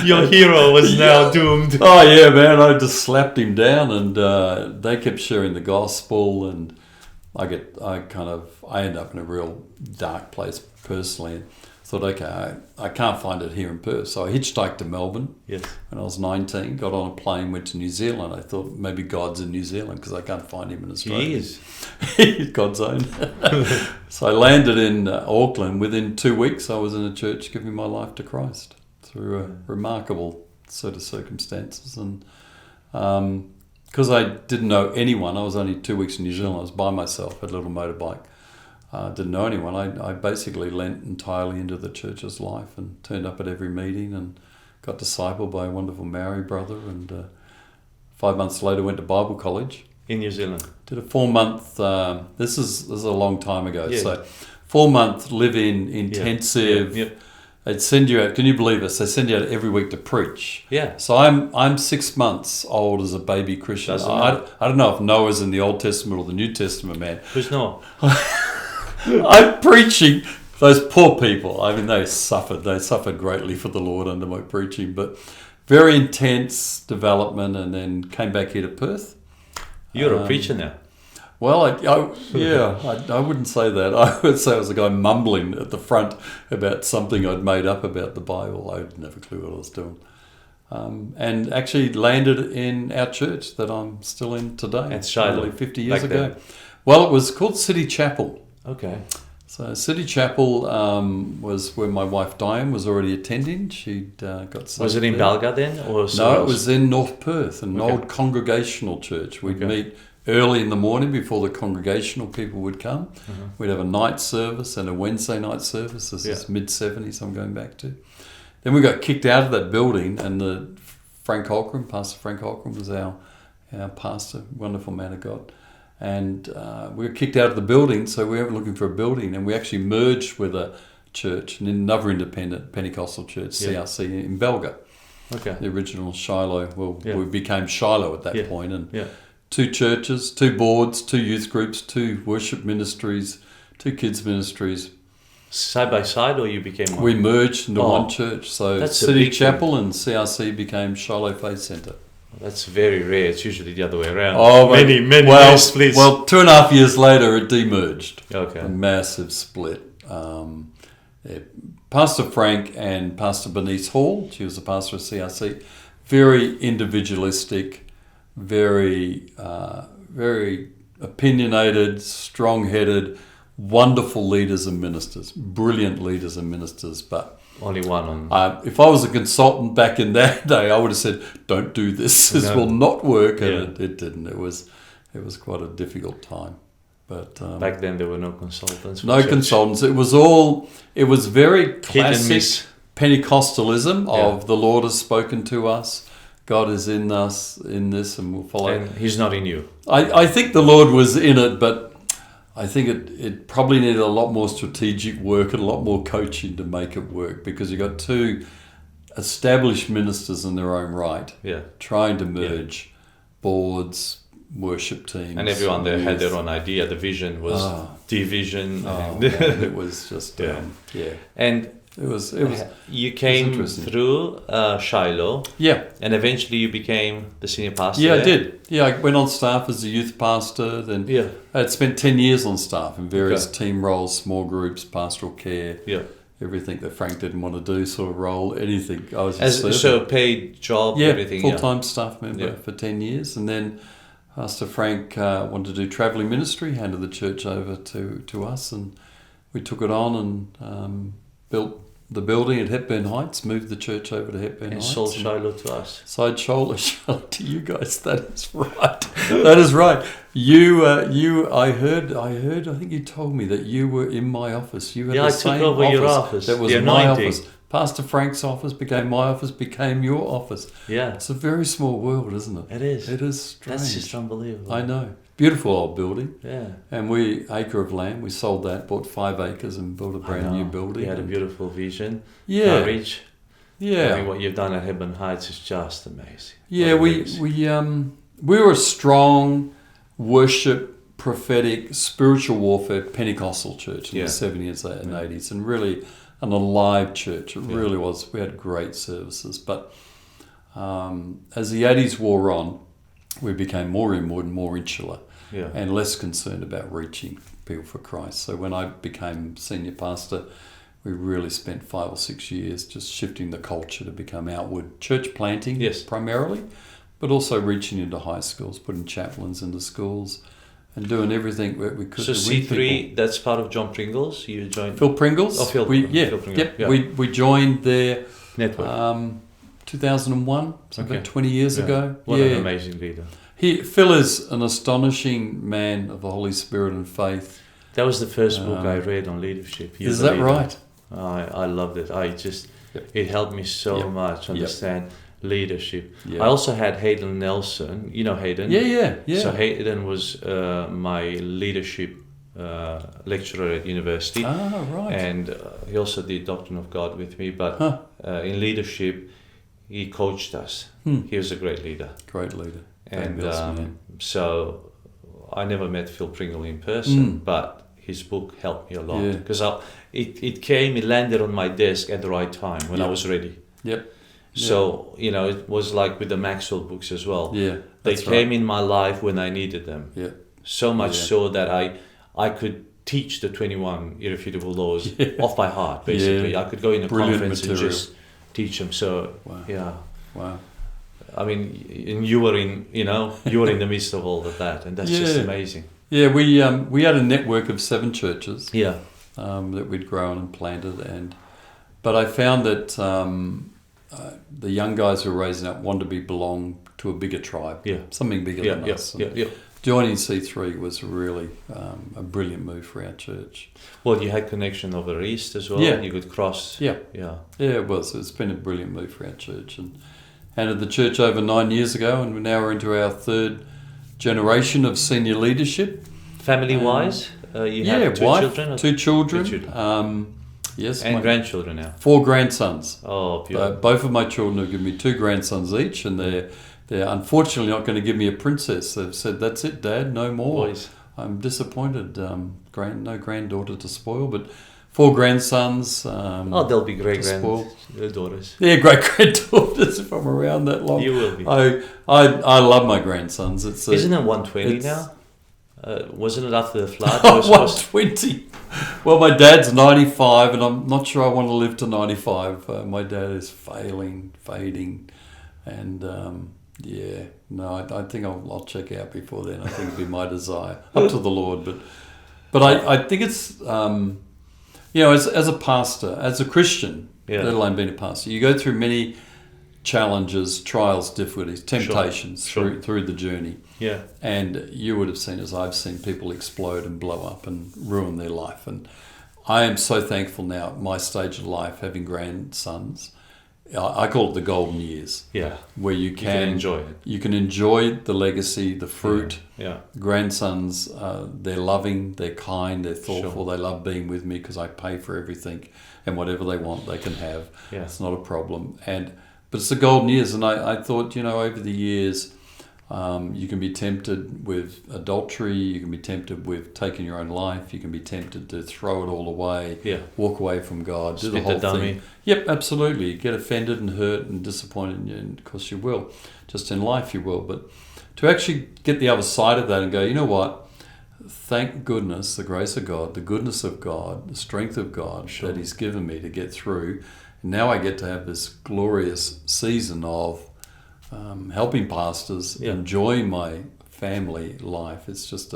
Your hero was now doomed. Oh yeah, man! I just slapped him down, and they kept sharing the gospel, and I end up in a real dark place personally. And thought, okay, I can't find it here in Perth, so I hitchhiked to Melbourne. Yes. When I was 19, got on a plane, went to New Zealand. I thought maybe God's in New Zealand because I can't find him in Australia. He is. He's God's own. So I landed in Auckland. Within 2 weeks, I was in a church giving my life to Christ through a remarkable set of circumstances. And because I didn't know anyone, I was only 2 weeks in New Zealand. I was by myself, had a little motorbike. Didn't know anyone. I basically lent entirely into the church's life and turned up at every meeting and got discipled by a wonderful Maori brother. And 5 months later, went to Bible college in New Zealand. Did a 4-month. This is a long time ago. Yeah. So 4-month live-in intensive. Yeah. They'd send you out. Can you believe this? They send you out every week to preach. Yeah. So I'm 6 months old as a baby Christian. I don't know if Noah's in the Old Testament or the New Testament, man. Who's Noah? I'm preaching. Those poor people. I mean, they suffered. They suffered greatly for the Lord under my preaching, but very intense development, and then came back here to Perth. You're a preacher now. Well, I wouldn't say that. I would say I was a guy mumbling at the front about something I'd made up about the Bible. I had never clue what I was doing. And actually landed in our church that I'm still in today. At Shiloh. 50 years back ago. then. Well, it was called City Chapel. Okay. So City Chapel was where my wife Diane was already attending. She'd got saved. Was it in Balga then? Or No, it was in North Perth, an old congregational church. We'd meet early in the morning before the congregational people would come. We'd have a night service and a Wednesday night service. This is mid-70s I'm going back to. Then we got kicked out of that building, and Pastor Frank Holcomb was our pastor, wonderful man of God. And we were kicked out of the building, so we were looking for a building, and we actually merged with a church, another independent Pentecostal church, CRC, in Belga. Okay. The original Shiloh. We became Shiloh at that point, and 2 churches, 2 boards, 2 youth groups, 2 worship ministries, 2 kids ministries. Side by side, or you became one? We merged into one church. So that's City Chapel and CRC became Shiloh Faith Centre. That's very rare. It's usually the other way around. Oh, many years, please. Well, 2.5 years later, it demerged. Okay. A massive split. Pastor Frank and Pastor Bernice Hall, she was the pastor of CRC, very individualistic, very opinionated, strong-headed, wonderful leaders and ministers, brilliant leaders and ministers, but only one on. If I was a consultant back in that day, I would have said, "Don't do this. This will not work," and it didn't. It was quite a difficult time. But back then there were no consultants. No consultants. It was very classic Pentecostalism of the Lord has spoken to us. God is in us in this, and we'll follow. And He's not in you. I think the Lord was in it, but I think it probably needed a lot more strategic work and a lot more coaching to make it work, because you got 2 established ministers in their own right, trying to merge boards, worship teams, and everyone there had their own idea. The vision was division. It was just And it was. You came through Shiloh, and eventually you became the senior pastor. Yeah, I did. Yeah, I went on staff as a youth pastor. Then I had spent 10 years on staff in various team roles, small groups, pastoral care. Everything that Frank didn't want to do, sort of role, anything. I was so paid job, everything. Full-time staff member for 10 years, and then Pastor Frank wanted to do travelling ministry, handed the church over to us, and we took it on and built the building at Hepburn Heights, moved the church over to Hepburn Heights. And sold Shiloh to us. Sold Shiloh to you guys. That is right. That is right. I think you told me that you were in my office. You had the same I took over your office. That was my office. Pastor Frank's office became my office, became your office. Yeah. It's a very small world, isn't it? It is. It is strange. That's just unbelievable. I know. Beautiful old building. Yeah. And acre of land, we sold that, bought 5 acres and built a brand new building. You had a beautiful vision. Yeah. Courage. Yeah. I mean, what you've done at Hepburn Heights is just amazing. Yeah, we were a strong worship, prophetic, spiritual warfare Pentecostal church in the 70s and 80s, and really an alive church. It really was. We had great services. But as the 80s wore on, we became more inward and more insular and less concerned about reaching people for Christ. So when I became senior pastor, we really spent 5 or 6 years just shifting the culture to become outward church planting primarily, but also reaching into high schools, putting chaplains into schools, and doing everything we could. So C3, that's part of John Pringle's. You joined Phil Pringle's. Phil Pringle. Yep. We joined their network. 2001, so about 20 years ago. What an amazing leader. Phil is an astonishing man of the Holy Spirit and faith. That was the first book I read on leadership. Is that right? I loved it. It helped me so much understand leadership. Yep. I also had Hayden Nelson. You know Hayden? Yeah. So Hayden was my leadership lecturer at university. Ah, right. And he also did Doctrine of God with me, but in leadership, he coached us. He was a great leader. Great leader. And so I never met Phil Pringle in person, but his book helped me a lot. Because it landed on my desk at the right time when I was ready. Yep. So, it was like with the Maxwell books as well. Yeah. They came in my life when I needed them. Yeah. So much so that I could teach the 21 irrefutable laws off by heart, basically. Yeah. I could go in a Brilliant conference material. and just teach them. So, Wow. I mean, and you were in the midst of all of that, and that's just amazing. Yeah, we had a network of 7 churches. Yeah. That we'd grown and planted, but I found that the young guys who were raising up wanted to belong to a bigger tribe, something bigger than us. Joining C3 was really a brilliant move for our church. Well, you had connection over east as well. Yeah. You could cross. Yeah, it was. It's been a brilliant move for our church, and handed the church over 9 years ago, and now we're into our 3rd generation of senior leadership. Family-wise, you have 2 wife, children? 2 children. Yes, and grandchildren now. 4 grandsons. Oh, beautiful. Both of my children have given me 2 grandsons each, and they're unfortunately not going to give me a princess. They've said, "That's it, Dad, no more." Boys. I'm disappointed. No granddaughter to spoil, but 4 grandsons. They'll be great granddaughters. Yeah, great granddaughters if I'm around that long. You will be. I love my grandsons. Isn't it 120 now? Wasn't it after the flood? 120. Well, my dad's 95, and I'm not sure I want to live to 95. My dad is fading, and I think I'll check out before then. I think it'd be my desire, up to the Lord. But I think it's as a pastor, as a Christian, let alone being a pastor, you go through many challenges, trials, difficulties, temptations through the journey. Yeah. And you would have seen, as I've seen, people explode and blow up and ruin their life. And I am so thankful now at my stage of life, having grandsons. I call it the golden years. Yeah. Where you can enjoy it. You can enjoy the legacy, the fruit. Yeah. Grandsons, they're loving, they're kind, they're thoughtful. They love being with me because I pay for everything, and whatever they want, they can have. Yeah. It's not a problem. But it's the golden years, and I thought, over the years, you can be tempted with adultery, you can be tempted with taking your own life, you can be tempted to throw it all away, walk away from God, do the whole thing. Yep, absolutely. You get offended and hurt and disappointed, and of course you will. Just in life you will. But to actually get the other side of that and go, you know what? Thank goodness, the grace of God, the goodness of God, the strength of God that He's given me to get through. And now I get to have this glorious season of helping pastors, enjoying my family life. It's just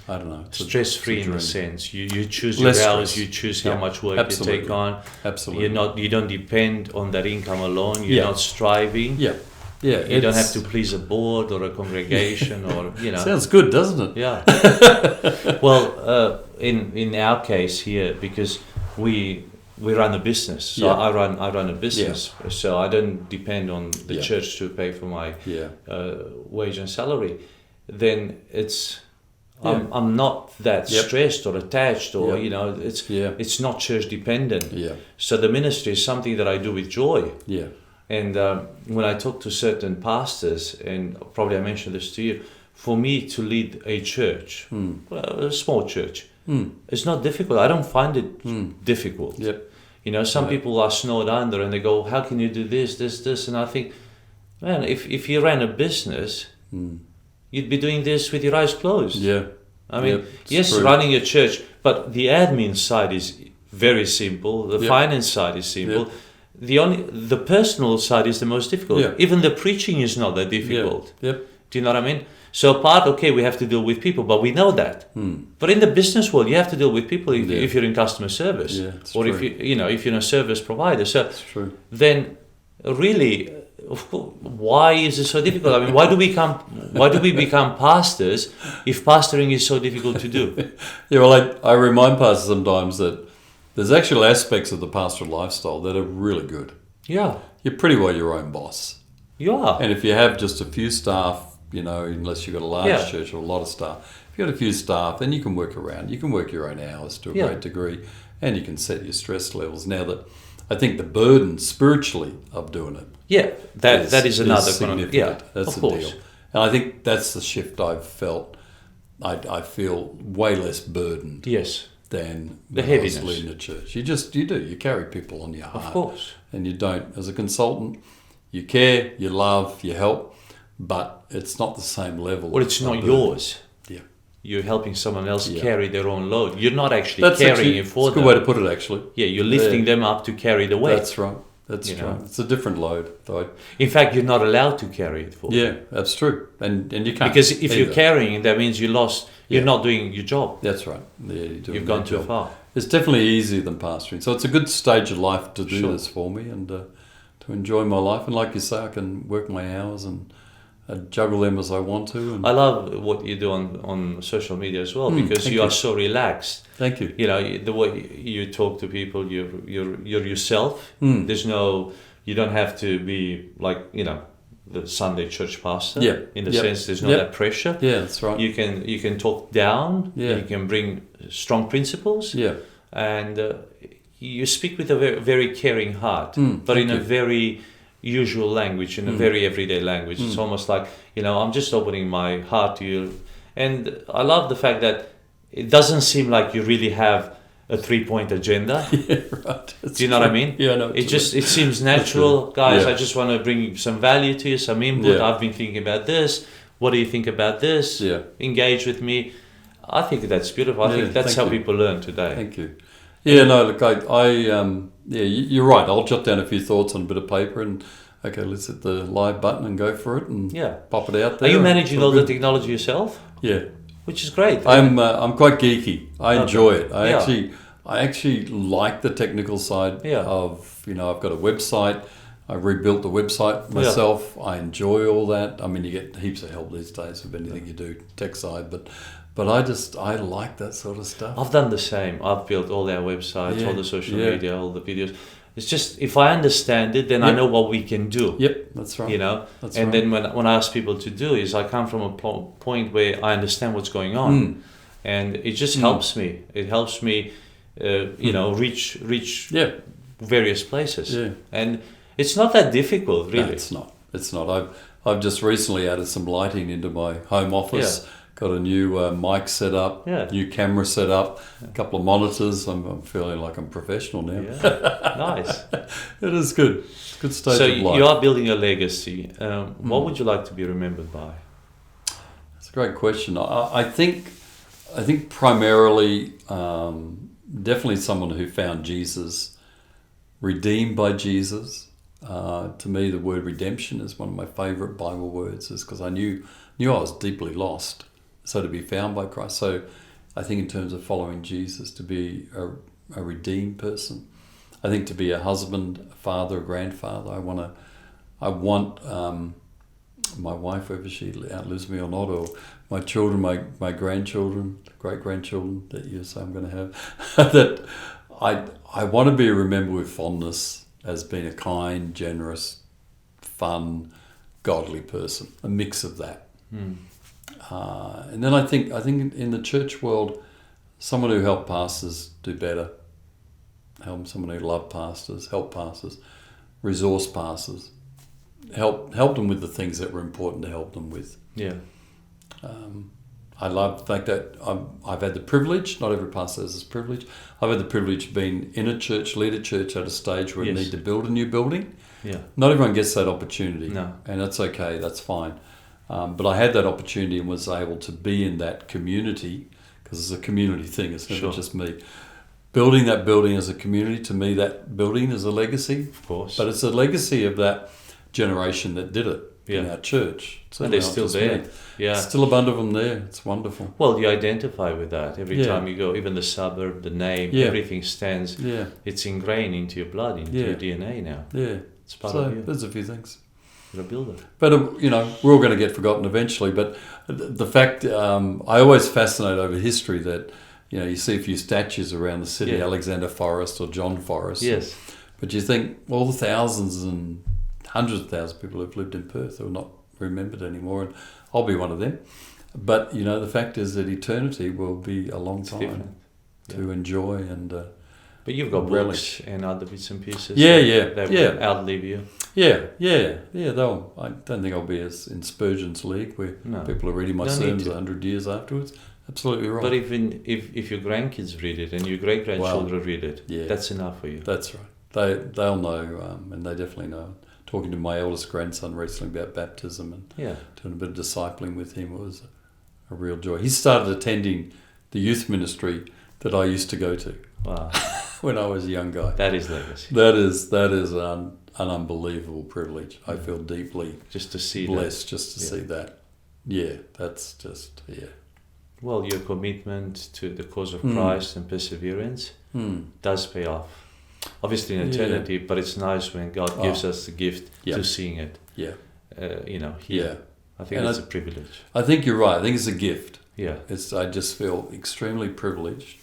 I don't know. Stress-free in a sense. You choose your hours, you choose how much work you take on. Absolutely. You don't depend on that income alone. You're not striving. Yeah. You don't have to please a board or a congregation or, Sounds good, doesn't it? Yeah. Well, in our case here, because we run a business, so I run a business, so I don't depend on the church to pay for my wage and salary. Then I'm not that stressed or attached, or it's not church dependent. Yeah. So the ministry is something that I do with joy. Yeah. And when I talk to certain pastors, and probably I mentioned this to you, for me to lead a church, a small church, it's not difficult. I don't find it difficult. Yep. Some people are snowed under and they go, how can you do this? And I think, man, if you ran a business, you'd be doing this with your eyes closed. Yeah. I mean, true. Running a church, but the admin side is very simple. The finance side is simple. The personal side is the most difficult. Yeah. Even the preaching is not that difficult. Yeah. Yep. Do you know what I mean? So we have to deal with people, but we know that. But in the business world, you have to deal with people if you're in customer service, or true. If you're a service provider. So then, really, why is it so difficult? I mean, why do we become pastors if pastoring is so difficult to do? I remind pastors sometimes that there's actual aspects of the pastoral lifestyle that are really good. Yeah, you're pretty well your own boss. You are, and if you have just a few staff, unless you've got a large church or a lot of staff, If you've got a few staff, then you can work around. You can work your own hours to a great degree, and you can set your stress levels. Now that I think the burden spiritually of doing it, that is another significant. That's of the course. deal. And I think that's the shift I've felt. I feel way less burdened. Yes. Than the when heaviness. I was leading the church. You do. You carry people on your heart. Of course. And you don't, as a consultant, you care, you love, you help, but it's not the same level. Well, it's not yours. Yeah. You're helping someone else carry their own load. You're not actually carrying it for them. That's a good way to put it, actually. Yeah, you're lifting them up to carry the weight. That's right. That's right. It's a different load, though. In fact, you're not allowed to carry it for them. Yeah, that's true. And you can't. Because if you're carrying, that means you're not doing your job. That's right. Yeah, you've gone too far. It's definitely easier than pastoring. So it's a good stage of life to do this for me and to enjoy my life. And like you say, I can work my hours and juggle them as I want to. And I love what you do on social media as well, because you are so relaxed. Thank you. You know, the way you talk to people, you're yourself. There's no, you don't have to be like, you know, the Sunday church pastor. Yeah. In the sense, there's not that pressure. Yeah, that's right. You can talk down. Yeah. You can bring strong principles. Yeah. And you speak with a very, very caring heart, but in a very usual language, in a very everyday language. It's almost like, you know, I'm just opening my heart to you. And I love the fact that it doesn't seem like you really have a 3-point agenda. Yeah, right. Do you know what I mean? Yeah, no. It seems natural. Guys, Yeah. I just want to bring some value to you, some input. Yeah. I've been thinking about this. What do you think about this? Yeah. Engage with me. I think that's beautiful. I think that's how people learn today. Thank you. Yeah, no, look, you're right. I'll jot down a few thoughts on a bit of paper and, okay, let's hit the live button and go for it and pop it out there. Are you managing all the technology yourself? Yeah. Which is great. I'm quite geeky. I enjoy it. I Yeah. actually like the technical side of, you know, I've got a website. I rebuilt the website myself. I enjoy all that. I mean, you get heaps of help these days with anything you do, tech side, but I like that sort of stuff. I've done the same. I've built all our websites, all the social media, all the videos. It's just, if I understand it, then I know what we can do. Yep, that's right. You know, that's and right. then when I ask people to do is, I come from a point where I understand what's going on, and it just helps me. It helps me, you know, reach various places. Yeah. And it's not that difficult, really. No, it's not. It's not. I've just recently added some lighting into my home office. Yeah. Got a new mic set up, new camera set up, a couple of monitors. I'm feeling like I'm professional now. Yeah. Nice. It is good. It's a good stage So of life. you are building a legacy. What would you like to be remembered by? That's a great question. I think primarily, definitely someone who found Jesus, redeemed by Jesus. To me, the word redemption is one of my favourite Bible words, is because I knew I was deeply lost. So to be found by Christ. So I think in terms of following Jesus, to be a redeemed person. I think to be a husband, a father, a grandfather. I want my wife, whether she outlives me or not, or my children, my grandchildren, great-grandchildren that you say I'm going to have, that I want to be remembered with fondness as being a kind, generous, fun, godly person, a mix of that. And then I think in the church world, someone who helped pastors do better, someone who loved pastors, helped pastors, resource pastors, help them with the things that were important to help them with. Yeah. I love the fact that I've had the privilege, not every pastor has this privilege, I've had the privilege of being in a church, lead a church at a stage where we need to build a new building. Yeah. Not everyone gets that opportunity. No. And that's okay, that's fine. But I had that opportunity and was able to be in that community, because it's a community thing, it's never just me. Building that building as a community, to me that building is a legacy. Of course. But it's a legacy of that generation that did it in our church. And they're still there. Yeah. Still a bunch of them there. It's wonderful. Well, you identify with that every time you go, even the suburb, the name, everything stands. Yeah. It's ingrained into your blood, into your DNA now. Yeah. It's part of you. There's a few things. You're a builder. But, we're all going to get forgotten eventually. But the fact, I always fascinate over history that, you see a few statues around the city, Alexander Forrest or John Forrest. Yes. But you think all the thousands and hundreds of thousands of people who've lived in Perth who are not remembered anymore, and I'll be one of them. But, you know, the fact is that eternity will be a long time to enjoy and But you've got relish. books and other bits and pieces. That will outlive you. Yeah. I don't think I'll be as in Spurgeon's league where people are reading my sermons 100 years afterwards. Absolutely right. But even if your grandkids read it and your great-grandchildren read it, that's enough for you. That's right. They'll know, and they definitely know. Talking to my eldest grandson recently about baptism and doing a bit of discipling with him was a real joy. He started attending the youth ministry that I used to go to. Wow. When I was a young guy. That is legacy. That is an unbelievable privilege. I feel deeply just to see blessed just to see that. Yeah, that's just, Well, your commitment to the cause of Christ and perseverance does pay off. Obviously in eternity, but it's nice when God gives us the gift to seeing it. Yeah. Here. I think it's a privilege. I think you're right. I think it's a gift. Yeah. I just feel extremely privileged.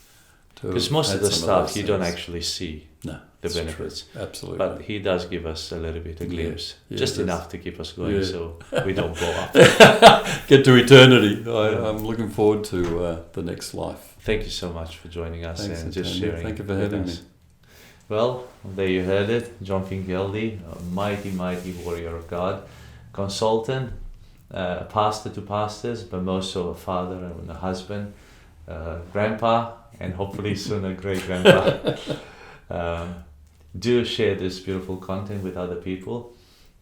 Because most of the stuff you don't actually see the benefits. True. Absolutely. But he does give us a little bit of glimpse. Just enough to keep us going so we don't blow up. Get to eternity. I'm looking forward to the next life. Thank you so much for joining us and just Natanael. sharing. Thank you for having me. Well, there you heard it. John Finkelde, a mighty, mighty warrior of God, consultant, pastor to pastors, but most so a father and a husband, grandpa, and hopefully soon a great-grandpa. Do share this beautiful content with other people.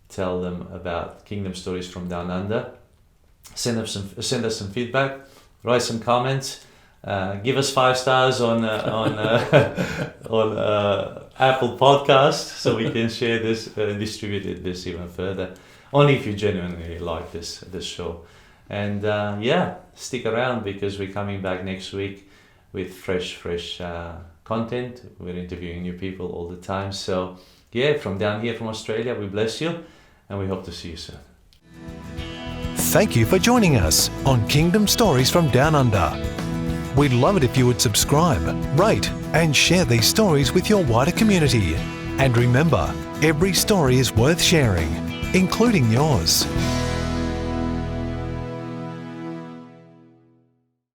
Tell them about Kingdom Stories from Down Under. Send us some feedback. Write some comments. Give us 5 stars on Apple Podcast so we can share this and distribute this even further. Only if you genuinely like this show. And stick around because we're coming back next week with fresh content. We're interviewing new people all the time. So from down here from Australia, we bless you and we hope to see you soon. Thank you for joining us on Kingdom Stories from Down Under. We'd love it if you would subscribe, rate, and share these stories with your wider community. And remember, every story is worth sharing, including yours.